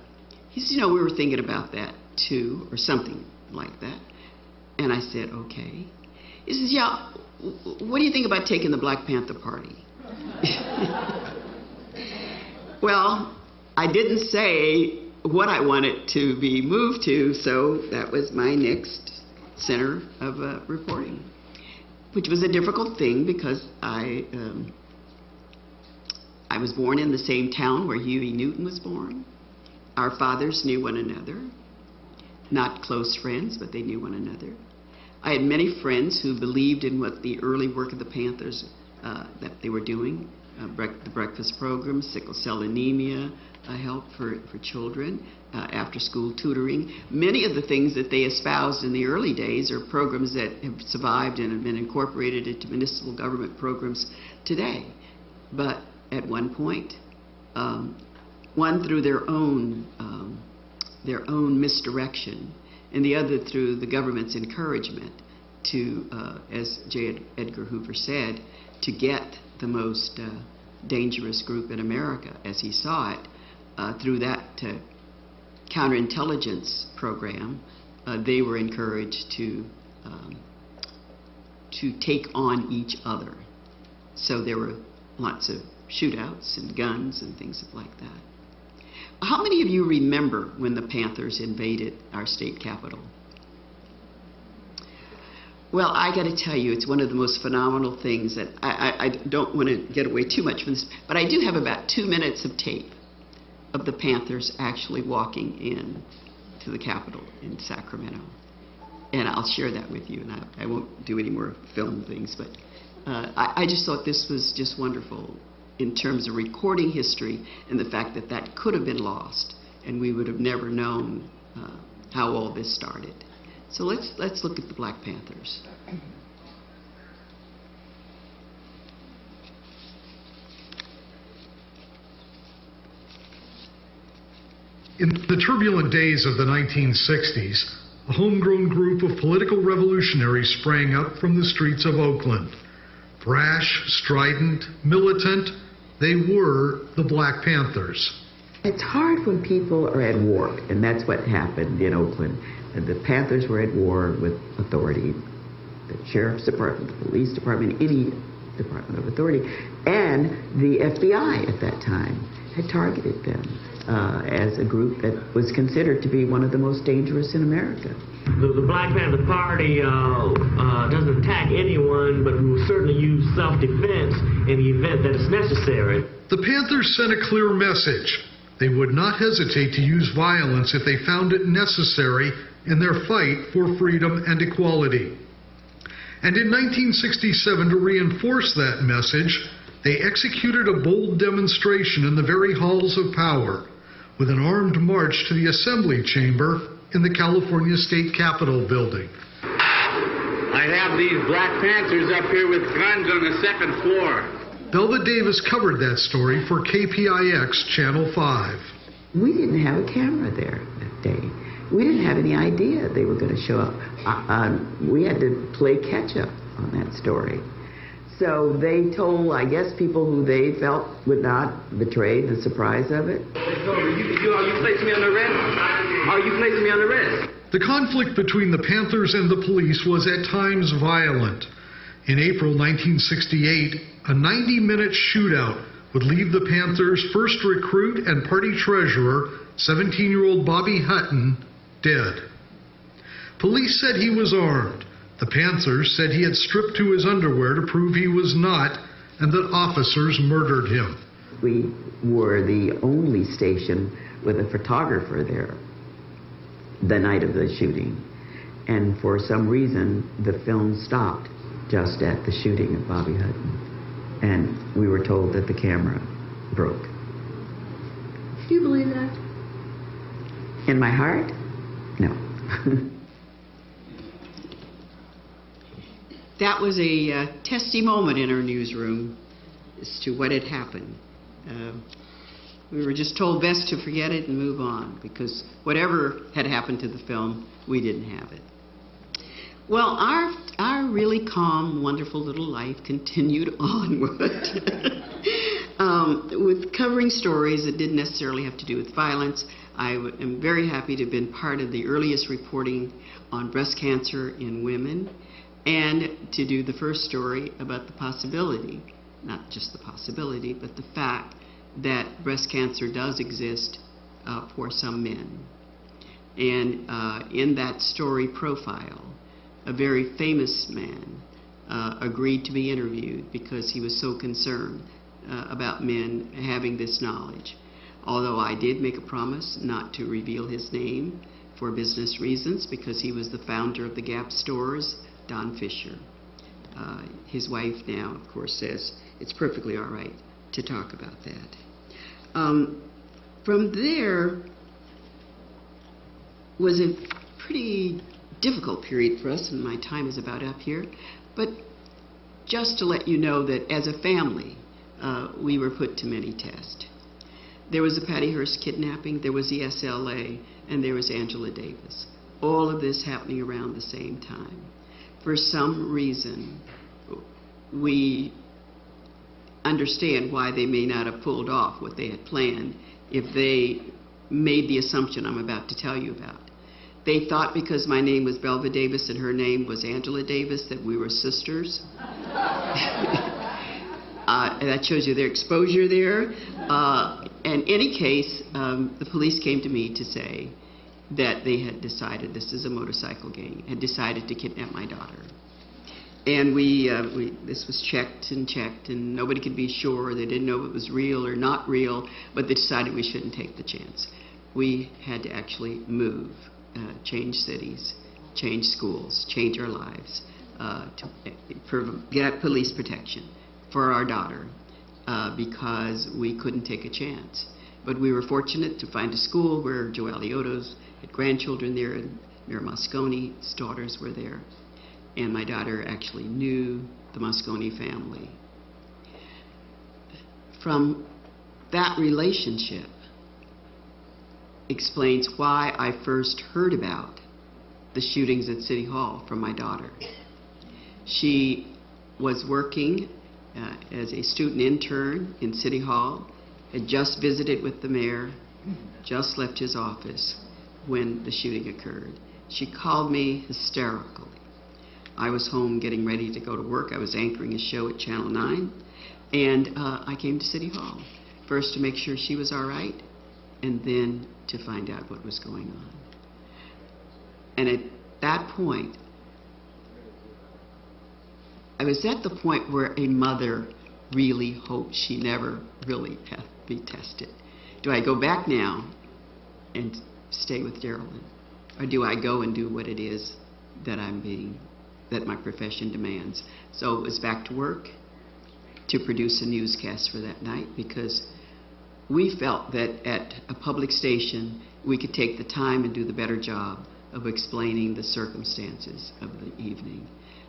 he said, we were thinking about that too, or something like that. And I said, okay. He says, yeah, what do you think about taking the Black Panther Party? Well, I didn't say what I wanted to be moved to, so that was my next center of reporting, which was a difficult thing because I was born in the same town where Huey Newton was born. Our fathers knew one another, not close friends, but they knew one another. I had many friends who believed in what the early work of the Panthers that they were doing, the breakfast program, sickle cell anemia, help for children, after-school tutoring. Many of the things that they espoused in the early days are programs that have survived and have been incorporated into municipal government programs today. But at one point, one through their own misdirection, and the other through the government's encouragement to, as J. Edgar Hoover said, to get the most dangerous group in America, as he saw it, through that counterintelligence program, they were encouraged to take on each other. So there were lots of shootouts and guns and things like that. How many of you remember when the Panthers invaded our state capitol? Well, I got to tell you, it's one of the most phenomenal things that I don't want to get away too much from this, but I do have about 2 minutes of tape of the Panthers actually walking in to the Capitol in Sacramento. And I'll share that with you, and I won't do any more film things, but I just thought this was just wonderful in terms of recording history and the fact that that could have been lost, and we would have never known how all this started. So let's look at the Black Panthers. In the turbulent days of the 1960s, a homegrown group of political revolutionaries sprang up from the streets of Oakland. Brash, strident, militant, they were the Black Panthers. It's hard when people are at war, and that's what happened in Oakland. The Panthers were at war with authority, the sheriff's department, the police department, any department of authority, and the FBI at that time had targeted them as a group that was considered to be one of the most dangerous in America. The Black Panther Party doesn't attack anyone, but will certainly use self-defense in the event that it's necessary. The Panthers sent a clear message. They would not hesitate to use violence if they found it necessary in their fight for freedom and equality. And in 1967, to reinforce that message, they executed a bold demonstration in the very halls of power with an armed march to the Assembly Chamber in the California State Capitol building. I have these Black Panthers up here with guns on the second floor. Belva Davis covered that story for KPIX Channel 5. We didn't have a camera there that day. We didn't have any idea they were going to show up. We had to play catch up on that story. So they told, I guess, people who they felt would not betray the surprise of it. Are you placing me on arrest? Are you placing me on arrest? The conflict between the Panthers and the police was at times violent. In April 1968, a 90-minute shootout would leave the Panthers' first recruit and party treasurer, 17-year-old Bobby Hutton, dead. Police said he was armed. The Panthers said he had stripped to his underwear to prove he was not, and that officers murdered him. We were the only station with a photographer there the night of the shooting. And for some reason, the film stopped just at the shooting of Bobby Hutton. And we were told that the camera broke. Do you believe that? In my heart? No. That was a testy moment in our newsroom as to what had happened. We were just told best to forget it and move on, because whatever had happened to the film, we didn't have it. Well, our really calm, wonderful little life continued onward with covering stories that didn't necessarily have to do with violence. I am very happy to have been part of the earliest reporting on breast cancer in women and to do the first story about the possibility, not just the possibility, but the fact that breast cancer does exist for some men. And in that story profile, a very famous man agreed to be interviewed because he was so concerned about men having this knowledge. Although I did make a promise not to reveal his name for business reasons, because he was the founder of the Gap stores, Don Fisher. His wife now, of course, says it's perfectly all right to talk about that. From there was a pretty difficult period for us, and my time is about up here, but just to let you know that as a family, we were put to many tests. There was the Patty Hearst kidnapping, there was the SLA, and there was Angela Davis. All of this happening around the same time. For some reason, we understand why they may not have pulled off what they had planned if they made the assumption I'm about to tell you about. They thought because my name was Belva Davis and her name was Angela Davis that we were sisters. And that shows you their exposure there. In any case, the police came to me to say that they had decided, this is a motorcycle gang, had decided to kidnap my daughter. And this was checked, and nobody could be sure. They didn't know if it was real or not real, but they decided we shouldn't take the chance. We had to actually move, change cities, change schools, change our lives, to get police protection for our daughter, because we couldn't take a chance. But we were fortunate to find a school where Joe Alioto's had grandchildren there, and Mayor Mosconi's daughters were there. And my daughter actually knew the Mosconi family. From that relationship explains why I first heard about the shootings at City Hall from my daughter. She was working as a student intern in City Hall, had just visited with the mayor, just left his office when the shooting occurred. She called me hysterical. I was home getting ready to go to work. I was anchoring a show at Channel 9, and I came to City Hall, first to make sure she was all right, and then to find out what was going on. And at that point, I was at the point where a mother really hoped she never really had to be tested. Do I go back now and stay with Geraldine, or do I go and do what it is that that my profession demands? So it was back to work to produce a newscast for that night, because we felt that at a public station we could take the time and do the better job of explaining the circumstances of the evening.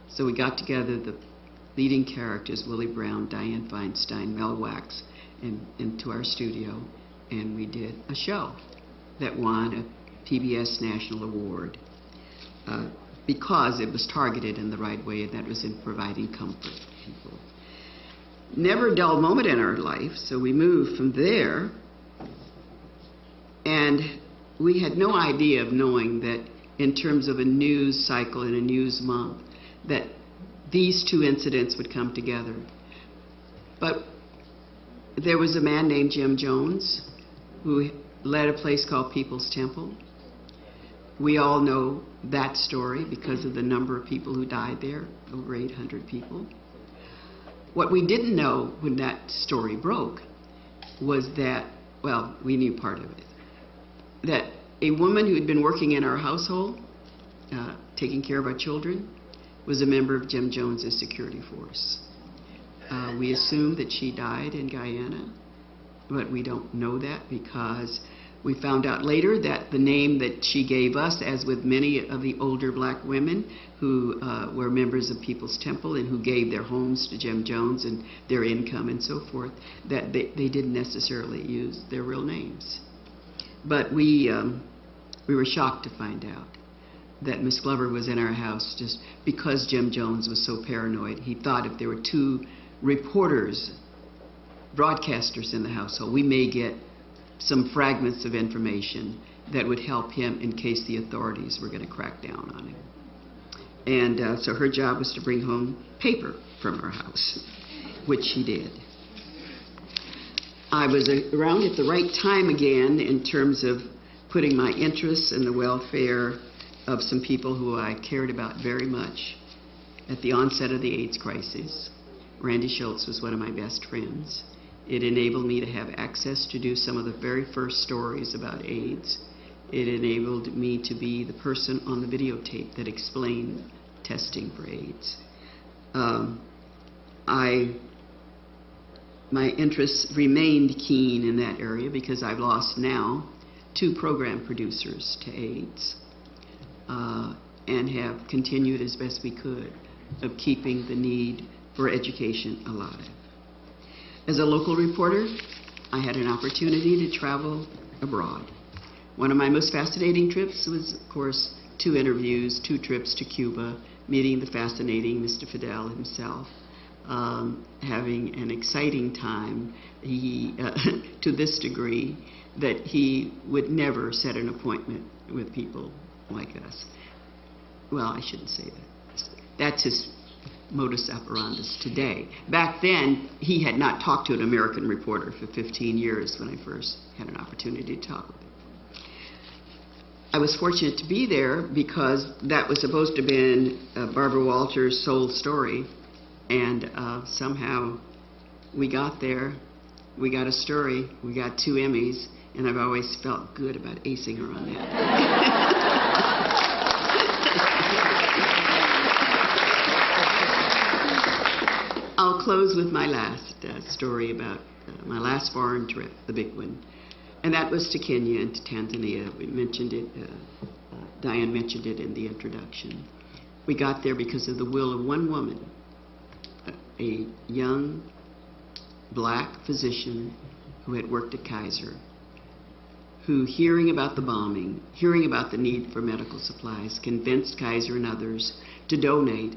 So we got together the leading characters, Willie Brown, Diane Feinstein, Mel Wax, into our studio, and we did a show that won a PBS National Award because it was targeted in the right way, and that was in providing comfort to people. Never a dull moment in our life, so we moved from there, and we had no idea of knowing that in terms of a news cycle and a news month, that these two incidents would come together. But there was a man named Jim Jones who led a place called People's Temple. We all know that story because of the number of people who died there, over 800 people. What we didn't know when that story broke was that, well, we knew part of it, that a woman who had been working in our household, taking care of our children, was a member of Jim Jones's security force. We assumed that she died in Guyana, but we don't know that because we found out later that the name that she gave us, as with many of the older black women who were members of People's Temple and who gave their homes to Jim Jones and their income and so forth, that they didn't necessarily use their real names. But we were shocked to find out that Miss Glover was in our house just because Jim Jones was so paranoid. He thought if there were 2 reporters, broadcasters in the household, we may get some fragments of information that would help him in case the authorities were going to crack down on him. And so her job was to bring home paper from our house, which she did. I was around at the right time again in terms of putting my interests in the welfare of some people who I cared about very much at the onset of the AIDS crisis. Randy Schultz was one of my best friends. It enabled me to have access to do some of the very first stories about AIDS. It enabled me to be the person on the videotape that explained testing for AIDS. My interests remained keen in that area because I've lost now 2 program producers to AIDS and have continued as best we could of keeping the need for education alive. As a local reporter, I had an opportunity to travel abroad. One of my most fascinating trips was, of course, 2 interviews, 2 trips to Cuba, meeting the fascinating Mr. Fidel himself, having an exciting time. He, to this degree, that he would never set an appointment with people like us. Well, I shouldn't say that. That's his modus operandus today. Back then, he had not talked to an American reporter for 15 years when I first had an opportunity to talk with him. I was fortunate to be there because that was supposed to have been Barbara Walters' sole story, and somehow we got there, we got a story, we got 2 Emmys, and I've always felt good about acing her on that. I'll close with my last story about my last foreign trip, the big one. And that was to Kenya and to Tanzania. We mentioned it, Diane mentioned it in the introduction. We got there because of the will of one woman, a young black physician who had worked at Kaiser, who, hearing about the bombing, hearing about the need for medical supplies, convinced Kaiser and others to donate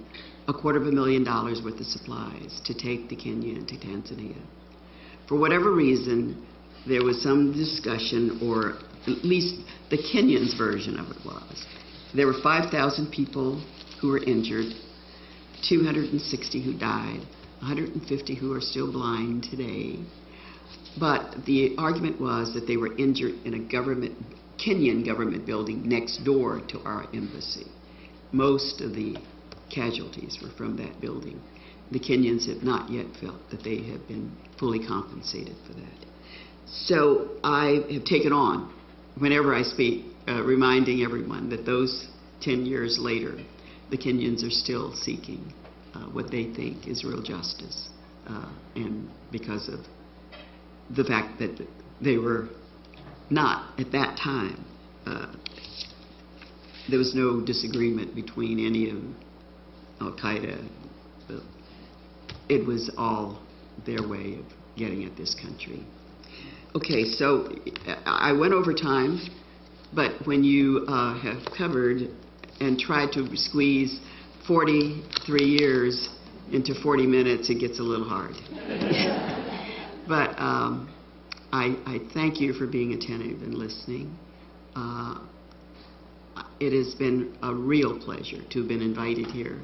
$250,000 worth of supplies to take to Kenya and to Tanzania. For whatever reason, there was some discussion, or at least the Kenyans' version of it was. There were 5,000 people who were injured, 260 who died, 150 who are still blind today. But the argument was that they were injured in a Kenyan government building next door to our embassy. Most of the casualties were from that building. The Kenyans have not yet felt that they have been fully compensated for that. So I have taken on, whenever I speak, reminding everyone that those 10 years later, the Kenyans are still seeking what they think is real justice, and because of the fact that they were not, at that time, there was no disagreement between any of Al-Qaeda. It was all their way of getting at this country. Okay, so I went over time, but when you have covered and tried to squeeze 43 years into 40 minutes, it gets a little hard. But I thank you for being attentive and listening. It has been a real pleasure to have been invited here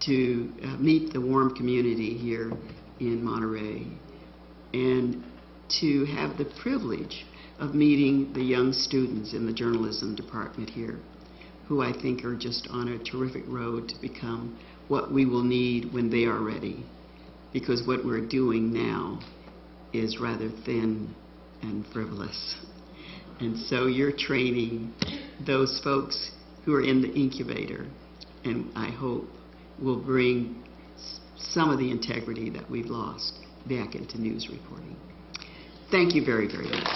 to meet the warm community here in Monterey, and to have the privilege of meeting the young students in the journalism department here, who I think are just on a terrific road to become what we will need when they are ready, because what we're doing now is rather thin and frivolous. And so you're training those folks who are in the incubator, and I hope will bring some of the integrity that we've lost back into news reporting. Thank you very, very much.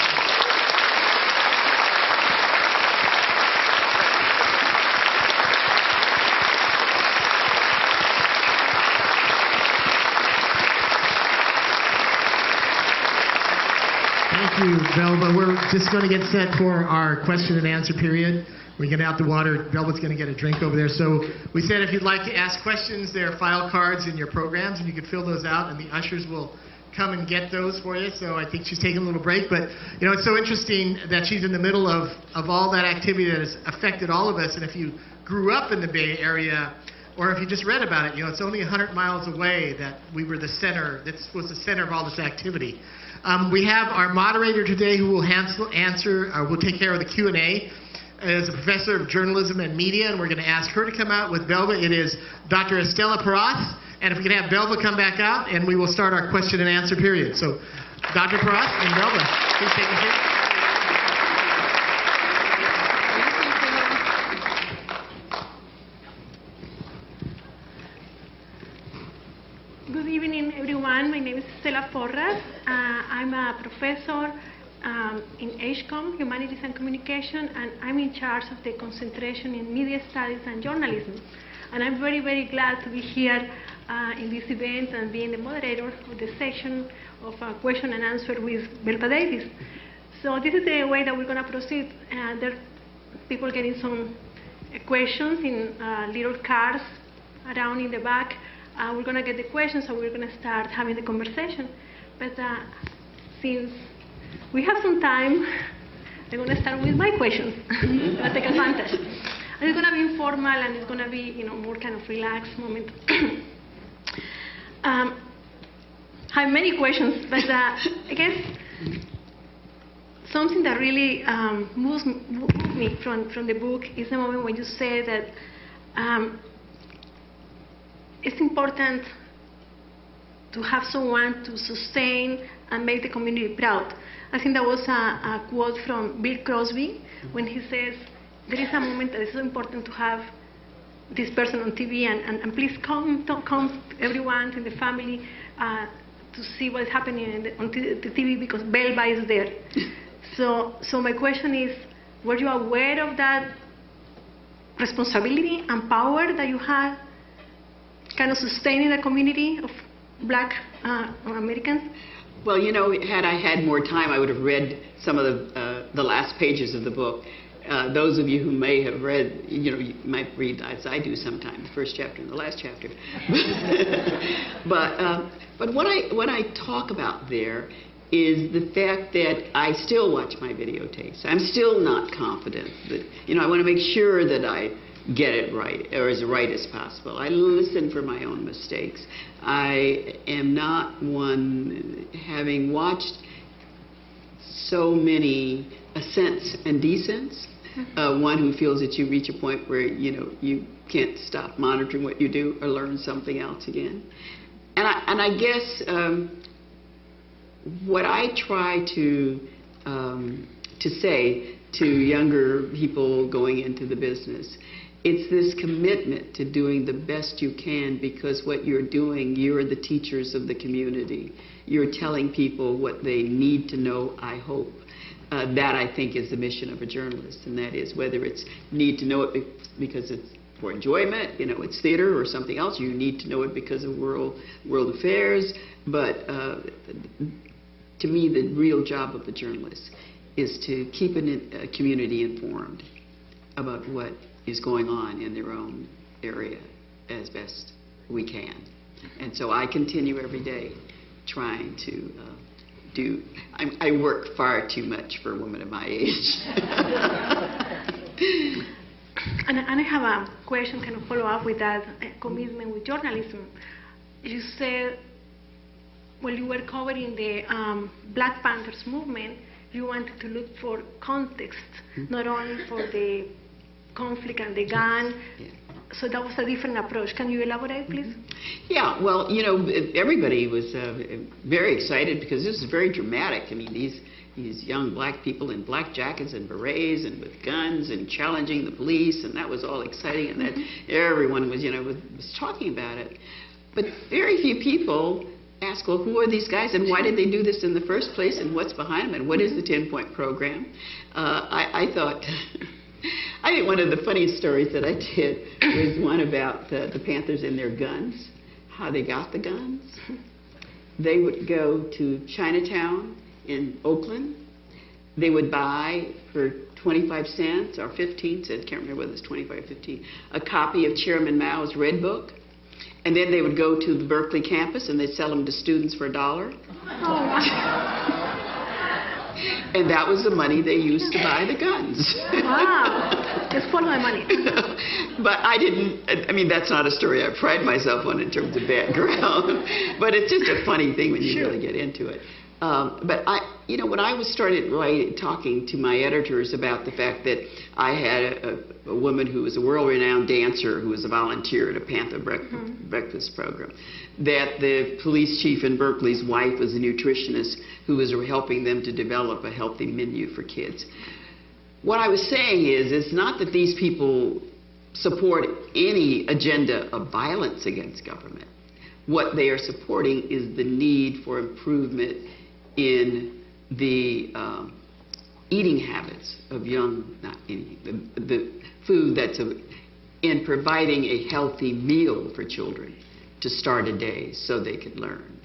Thank you, Belva. We're just going to get set for our question and answer period. we get out the water. Belva's going to get a drink over there. So we said if you'd like to ask questions, there are file cards in your programs, and you can fill those out, and the ushers will come and get those for you. So I think she's taking a little break. But, you know, it's so interesting that she's in the middle of all that activity that has affected all of us. And if you grew up in the Bay Area, or if you just read about it, you know, it's only 100 miles away that we were the center, this was the center of all this activity. We have our moderator today who will will take care of the Q&A. Is a professor of journalism and media, and we're going to ask her to come out with Belva. It is Dr. Estela Paras, and if we could have Belva come back out, and we will start our question and answer period. So, Dr. Paras and Belva, please take a seat. Good evening, everyone. My name is Estela Porras. I'm a professor in HCOM, Humanities and Communication, and I'm in charge of the concentration in Media Studies and Journalism. And I'm very, very glad to be here in this event and being the moderator of the session of question and answer with Belva Davis. So this is the way that we're going to proceed. There are people getting some questions in little cards around in the back. We're going to get the questions, and we're going to start having the conversation. But since we have some time, I'm going to start with my questions. I'm going to take advantage. And it's going to be informal, and it's going to be, you know, more kind of relaxed moment. I have many questions, but I guess something that really moved me from the book is the moment when you say that it's important to have someone to sustain and make the community proud. I think that was a quote from Bill Crosby when he says, there is a moment that it's so important to have this person on TV, and please come everyone in the family to see what's happening on the TV, because Belva is there. So my question is, were you aware of that responsibility and power that you had kind of sustaining the community of Black Americans? Well, you know, had I had more time, I would have read some of the last pages of the book. Those of you who may have read, you know, you might read, as I do sometimes, the first chapter and the last chapter. But what I talk about there is the fact that I still watch my videotapes. I'm still not confident that, you know, I want to make sure that I get it right, or as right as possible. I listen for my own mistakes. I am not one, having watched so many ascents and descents, one who feels that you reach a point where, you know, you can't stop monitoring what you do or learn something else again. And I guess what I try to say to younger people going into the business, it's this commitment to doing the best you can, because what you're doing, you're the teachers of the community. You're telling people what they need to know, I hope. That, I think, is the mission of a journalist, and that is whether it's need to know it because it's for enjoyment, you know, it's theater or something else. You need to know it because of world affairs. But to me, the real job of a journalist is to keep a community informed about what is going on in their own area as best we can. And so I continue every day trying to I work far too much for a woman of my age. And I have a question, kind of follow up with that commitment with journalism. You said, when you were covering the Black Panthers movement, you wanted to look for context, not only for the conflict and the gun. So that was a different approach. Can you elaborate, please? Yeah, well, you know, everybody was very excited because this is very dramatic. I mean, these young black people in black jackets and berets and with guns and challenging the police, and that was all exciting, and that everyone was, you know, was talking about it. But very few people ask, well, who are these guys, and why did they do this in the first place, and what's behind them, and what is the 10-point program? I thought... I think one of the funniest stories that I did was one about the Panthers and their guns, how they got the guns. They would go to Chinatown in Oakland. They would buy for 25 cents or 15 cents, can't remember whether it's 25 or 15, a copy of Chairman Mao's Red Book. And then they would go to the Berkeley campus and they'd sell them to students for $1. And that was the money they used to buy the guns. Wow. Just follow my money. But I mean, that's not a story I pride myself on in terms of background. But it's just a funny thing when you really get into it. But when I started talking to my editors about the fact that I had a woman who was a world-renowned dancer who was a volunteer at a Panther breakfast program, that the police chief in Berkeley's wife was a nutritionist who was helping them to develop a healthy menu for kids. What I was saying is, it's not that these people support any agenda of violence against government. What they are supporting is the need for improvement in the eating habits of the food that's in providing a healthy meal for children to start a day so they can learn,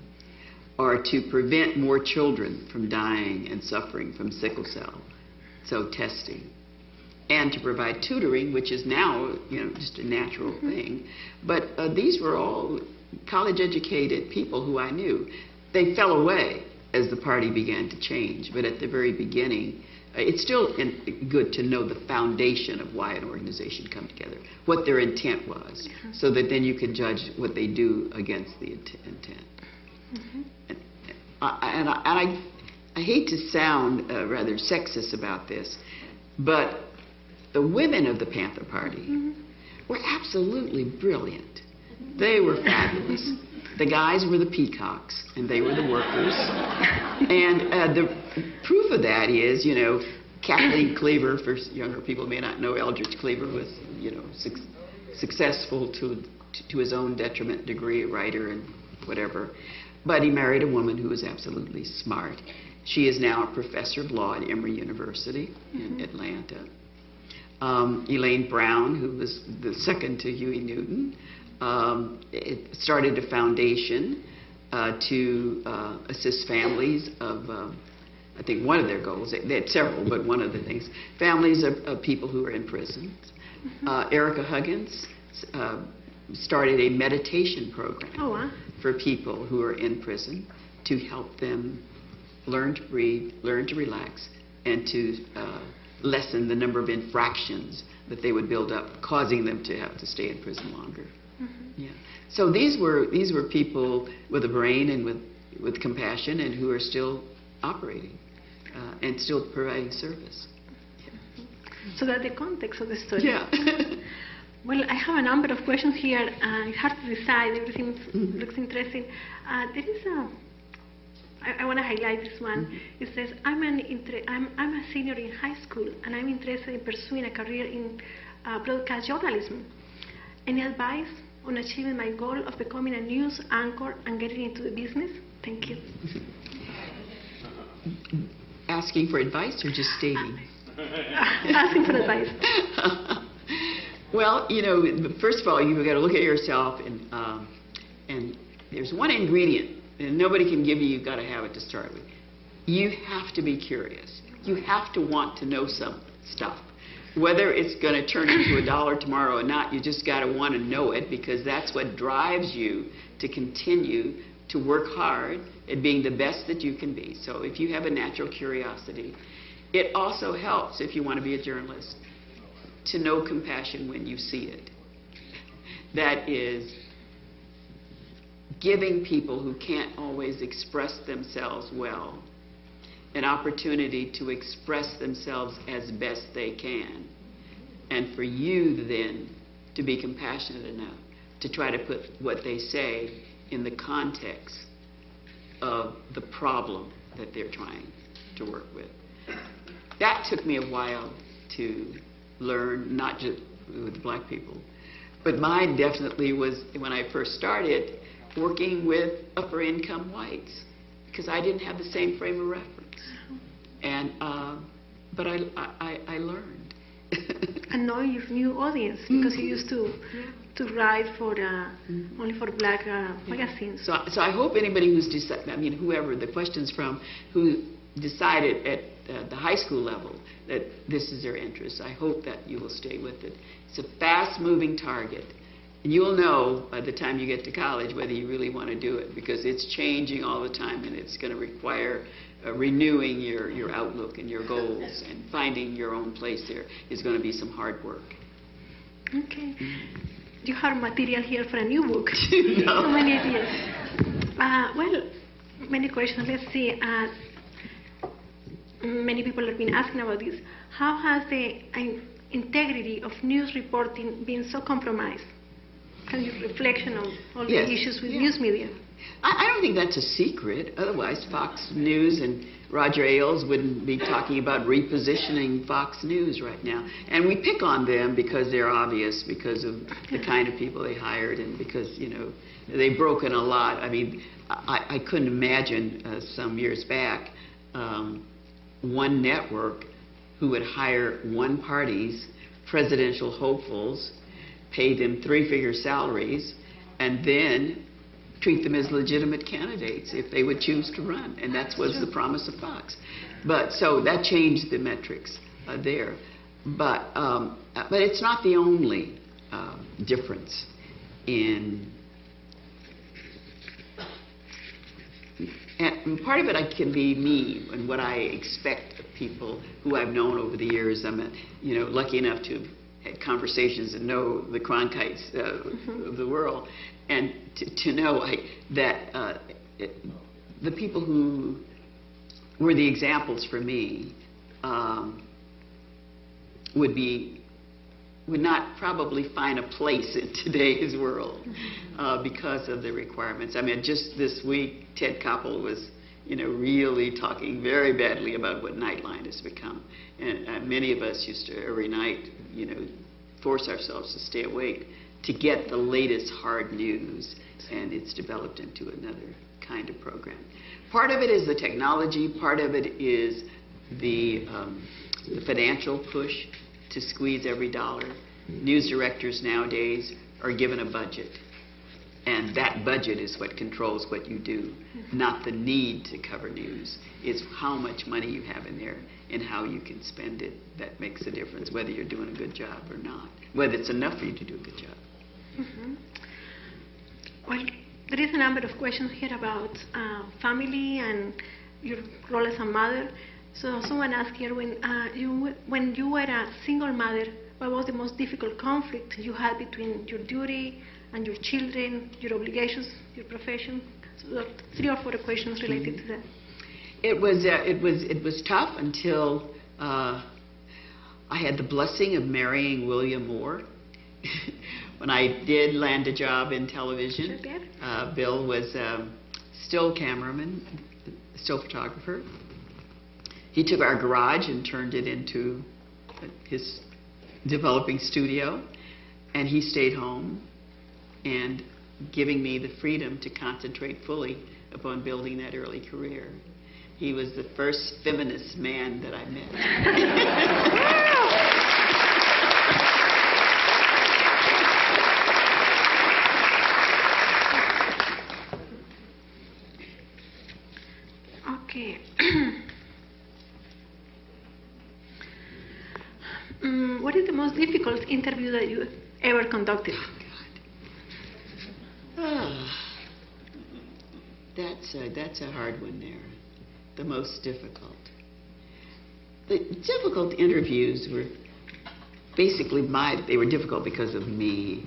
or to prevent more children from dying and suffering from sickle cell, so testing, and to provide tutoring, which is now just a natural thing. But these were all college-educated people who I knew. They fell away as the party began to change, but at the very beginning, it's still good to know the foundation of why an organization come together, what their intent was, so that then you can judge what they do against the intent. And I hate to sound rather sexist about this, but the women of the Panther Party were absolutely brilliant. They were fabulous. The guys were the peacocks, and they were the workers. And the proof of that is, Kathleen Cleaver, for younger people may not know, Eldridge Cleaver was, successful to his own detriment degree, a writer and whatever. But he married a woman who was absolutely smart. She is now a professor of law at Emory University in Atlanta. Elaine Brown, who was the second to Huey Newton, started a foundation to assist families of, I think one of their goals, they had several, but one of the things, families of people who are in prison. Erica Huggins started a meditation program for people who are in prison to help them learn to breathe, learn to relax, and to lessen the number of infractions that they would build up, causing them to have to stay in prison longer. Yeah. So these were people with a brain and with compassion, and who are still operating and still providing service. Yeah. So that's the context of the story. Yeah. Well, I have a number of questions here. It's hard to decide. Everything looks interesting. There is I want to highlight this one. It says, I'm a senior in high school, and I'm interested in pursuing a career in broadcast journalism. Any advice on achieving my goal of becoming a news anchor and getting into the business? Thank you. Asking for advice or just stating? Asking for advice. Well, first of all, you've got to look at yourself, and there's one ingredient that nobody can give you. You've got to have it to start with. You have to be curious. You have to want to know some stuff. Whether it's going to turn into $1 tomorrow or not, you just got to want to know it, because that's what drives you to continue to work hard at being the best that you can be. So if you have a natural curiosity, it also helps, if you want to be a journalist, to know compassion when you see it. That is giving people who can't always express themselves well an opportunity to express themselves as best they can, and for you then to be compassionate enough to try to put what they say in the context of the problem that they're trying to work with. That took me a while to learn, not just with black people, but mine definitely was, when I first started, working with upper income whites, because I didn't have the same frame of reference. And but I learned. And knowing your new audience, because you used to write for only for black magazines. So I hope anybody who's whoever the question's from, who decided at the high school level that this is their interest, I hope that you will stay with it. It's a fast-moving target. And you'll know by the time you get to college whether you really want to do it, because it's changing all the time, and it's going to require renewing your outlook and your goals, and finding your own place there is going to be some hard work. Okay. You have material here for a new book. No. So many ideas. Well, many questions. Let's see. Many people have been asking about this. How has the integrity of news reporting been so compromised? Can you reflection on all the issues with news media? I don't think that's a secret. Otherwise, Fox News and Roger Ailes wouldn't be talking about repositioning Fox News right now. And we pick on them because they're obvious, because of the kind of people they hired, and because, they've broken a lot. I mean, I couldn't imagine some years back one network who would hire one party's presidential hopefuls, pay them three-figure salaries, and then treat them as legitimate candidates if they would choose to run. And that was the promise of Fox. But so that changed the metrics there. But it's not the only difference in. And part of it can be me and what I expect of people who I've known over the years. I'm lucky enough to have had conversations and know the Cronkites of the world, and to know that the people who were the examples for me would not probably find a place in today's world because of the requirements. I mean, just this week, Ted Koppel was, really talking very badly about what Nightline has become. And many of us used to, every night, force ourselves to stay awake to get the latest hard news, and it's developed into another kind of program. Part of it is the technology, part of it is the financial push to squeeze every dollar. News directors nowadays are given a budget, and that budget is what controls what you do, not the need to cover news. It's how much money you have in there and how you can spend it that makes a difference, whether you're doing a good job or not, whether it's enough for you to do a good job. Well, there is a number of questions here about family and your role as a mother. So someone asked here, when you were a single mother, what was the most difficult conflict you had between your duty and your children, your obligations, your profession? So 3 or 4 questions related to that. It was tough until I had the blessing of marrying William Moore. When I did land a job in television, Bill was still cameraman, still photographer. He took our garage and turned it into his developing studio, and he stayed home and giving me the freedom to concentrate fully upon building that early career. He was the first feminist man that I met. Okay. What is the most difficult interview that you ever conducted? That's a hard one there. The most difficult. The difficult interviews were basically they were difficult because of me.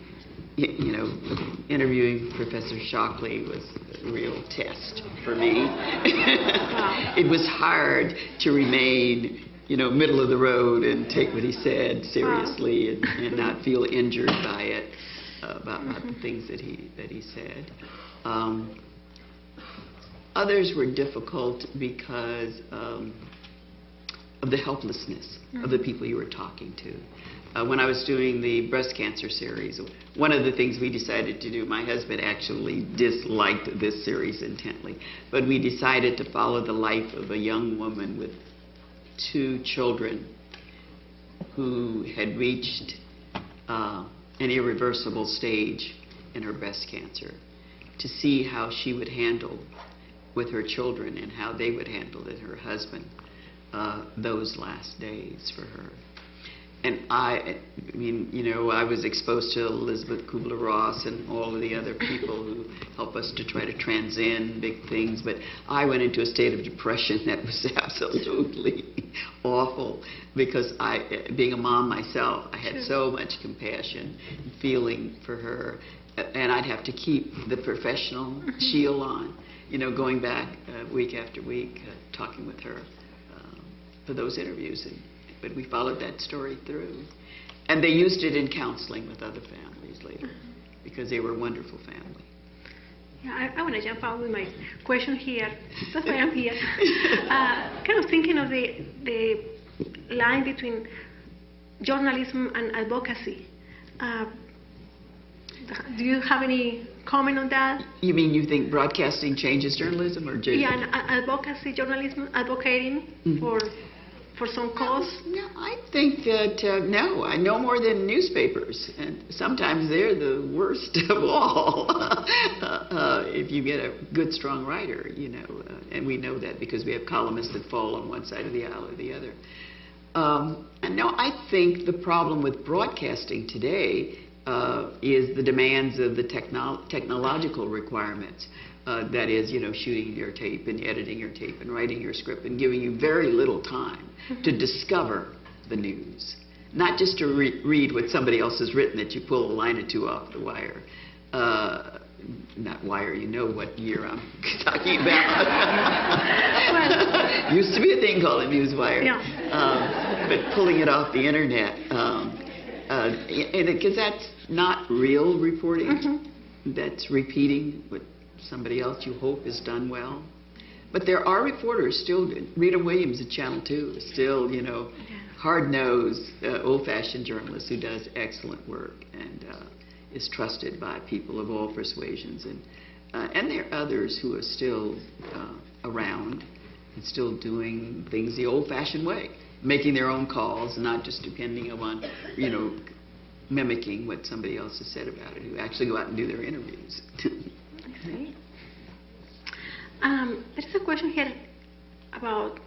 Interviewing Professor Shockley was a real test for me. It was hard to remain, middle of the road and take what he said seriously and not feel injured by it, about the things that he said. Others were difficult because of the helplessness of the people you were talking to. When I was doing the breast cancer series, one of the things we decided to do, my husband actually disliked this series intently, but we decided to follow the life of a young woman with 2 children who had reached an irreversible stage in her breast cancer, to see how she would handle with her children and how they would handle it, her husband, those last days for her. And I mean, you know, I was exposed to Elizabeth Kubler-Ross and all of the other people who help us to try to transcend big things, but I went into a state of depression that was absolutely awful, because being a mom myself, I had so much compassion and feeling for her, and I'd have to keep the professional shield on, you know, going back week after week, talking with her for those interviews. But we followed that story through. And they used it in counseling with other families later, because they were a wonderful family. Yeah, I want to jump out with my question here. That's why I'm here. Kind of thinking of the line between journalism and advocacy. Do you have any comment on that? You mean you think broadcasting changes journalism, or Yeah, and advocacy, journalism, advocating for some cause? No, I think that, no, I know more than newspapers, and sometimes they're the worst of all. If you get a good, strong writer, you know, and we know that because we have columnists that fall on one side of the aisle or the other. And no, I think the problem with broadcasting today is the demands of the technological requirements. That is, you know, shooting your tape and editing your tape and writing your script and giving you very little time to discover the news. Not just to read what somebody else has written that you pull a line or two off the wire. Not wire, you know what year I'm talking about. Used to be a thing called a news wire. Yeah. But pulling it off the internet. Because that's not real reporting. That's repeating what somebody else you hope has done well. But there are reporters still. Rita Williams at Channel 2 is still, you know, hard-nosed, old-fashioned journalist who does excellent work and is trusted by people of all persuasions. And there are others who are still around and still doing things the old-fashioned way, making their own calls, not just depending on, you know, mimicking what somebody else has said about it, who actually go out and do their interviews. Okay. There's a question here about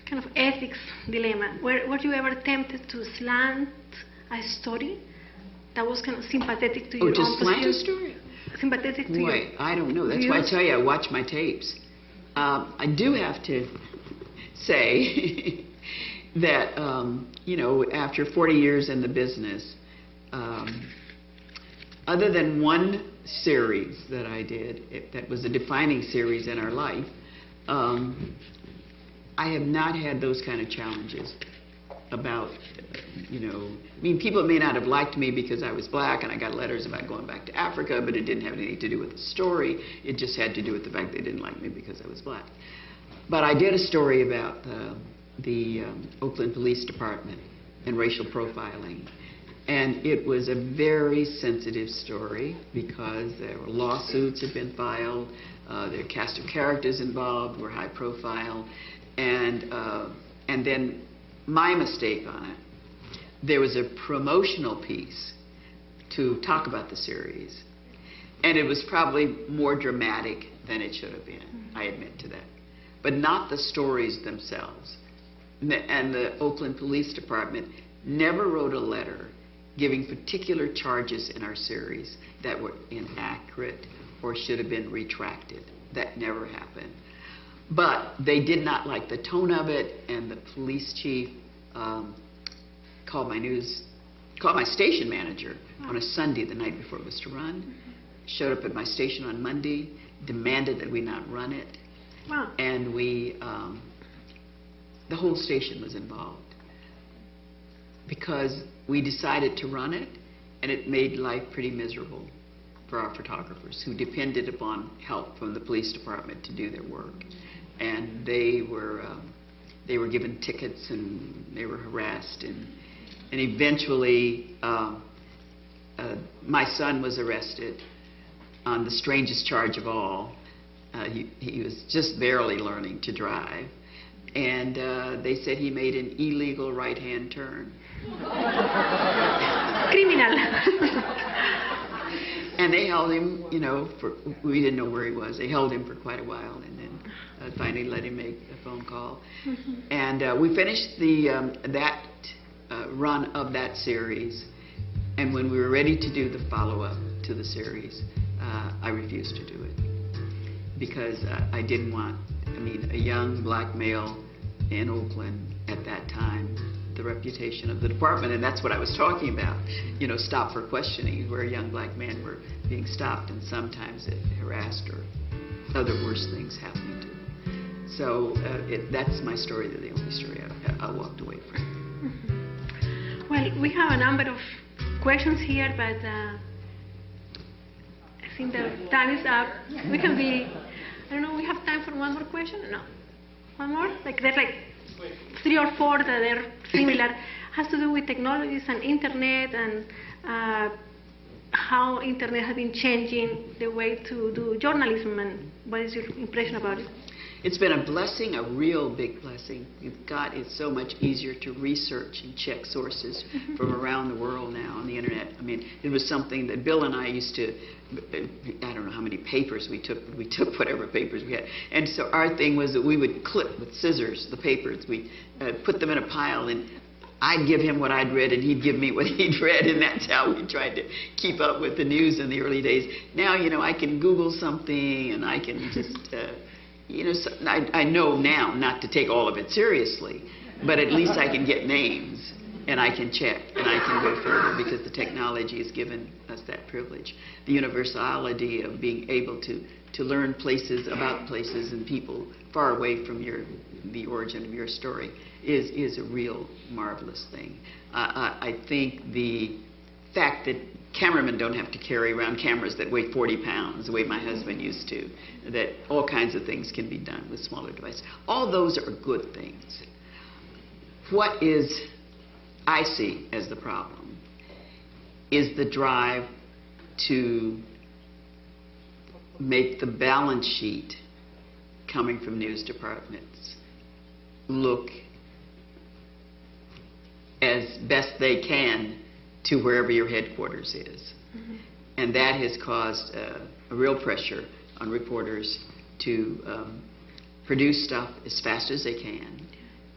kind of ethics dilemma. Were you ever tempted to slant a story that was kind of sympathetic to your to own slant a position? story? Sympathetic to you? Boy, I don't know. That's why I tell you I watch my tapes. I do have to say that, you know, after 40 years in the business, other than one series that I did, that was a defining series in our life, I have not had those kind of challenges about, you know, I mean, people may not have liked me because I was black and I got letters about going back to Africa, but it didn't have anything to do with the story. It just had to do with the fact they didn't like me because I was black. But I did a story about the Oakland Police Department and racial profiling. And it was a very sensitive story because there were lawsuits had been filed, there were cast of characters involved, were high profile, and then my mistake on it, there was a promotional piece to talk about the series, and it was probably more dramatic than it should have been. I admit to that, but not the stories themselves. And the Oakland Police Department never wrote a letter giving particular charges in our series that were inaccurate or should have been retracted. That never happened. But they did not like the tone of it, and the police chief called my station manager on a Sunday the night before it was to run, showed up at my station on Monday, demanded that we not run it, and the whole station was involved because we decided to run it, and it made life pretty miserable for our photographers who depended upon help from the police department to do their work. And they were given tickets, and they were harassed, and eventually my son was arrested on the strangest charge of all. He was just barely learning to drive, and they said he made an illegal right-hand turn. Criminal. And they held him, you know, we didn't know where he was. They held him for quite a while, and then finally let him make a phone call. And we finished that run of that series, and when we were ready to do the follow-up to the series, I refused to do it because I didn't want, a young black male in Oakland at that time, the reputation of the department, and that's what I was talking about, you know, stop for questioning, where young black men were being stopped and sometimes harassed or other worse things happening to them. So that's my story, the only story I walked away from. Well, we have a number of questions here, but I think the time is up. We can be, I don't know, we have time for one more question? No. One more? There's 3 or 4 that are similar. Has to do with technologies and internet and how internet has been changing the way to do journalism, and what is your impression about it? It's been a blessing, a real big blessing. God, it's so much easier to research and check sources from around the world now on the internet. It was something that Bill and I used to, I don't know how many papers we took whatever papers we had. And so our thing was that we would clip with scissors the papers. We'd put them in a pile, and I'd give him what I'd read and he'd give me what he'd read, and that's how we tried to keep up with the news in the early days. Now, you know, I can Google something and I can just, you know, so I know now not to take all of it seriously, but at least I can get names and I can check and I can go further because the technology has given us that privilege. The universality of being able to learn places about places and people far away from the origin of your story is a real marvelous thing. I think the fact that cameramen don't have to carry around cameras that weigh 40 pounds the way my husband used to, that all kinds of things can be done with smaller devices. All those are good things. What I see as the problem is the drive to make the balance sheet coming from news departments look as best they can to wherever your headquarters is. And that has caused a real pressure on reporters to produce stuff as fast as they can,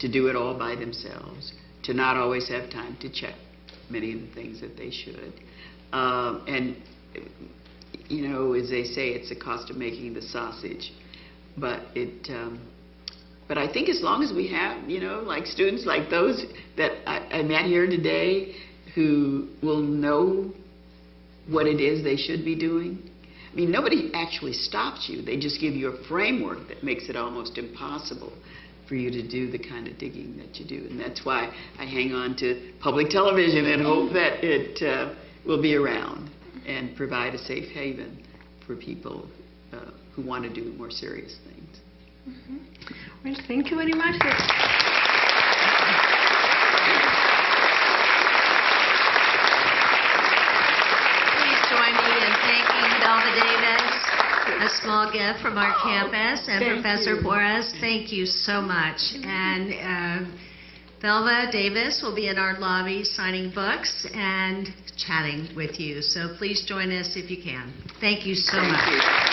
to do it all by themselves, to not always have time to check many of the things that they should. And, you know, as they say, it's the cost of making the sausage. But but I think as long as we have, you know, like students like those that I met here today who will know what it is they should be doing. I mean, nobody actually stops you. They just give you a framework that makes it almost impossible for you to do the kind of digging that you do. And that's why I hang on to public television and hope that it will be around and provide a safe haven for people who want to do more serious things. Well, thank you very much. Please join me in thanking Belva Davis, a small gift from our campus, and Professor Porras. Thank you so much. And Belva Davis will be in our lobby signing books and chatting with you. So please join us if you can. Thank you so much.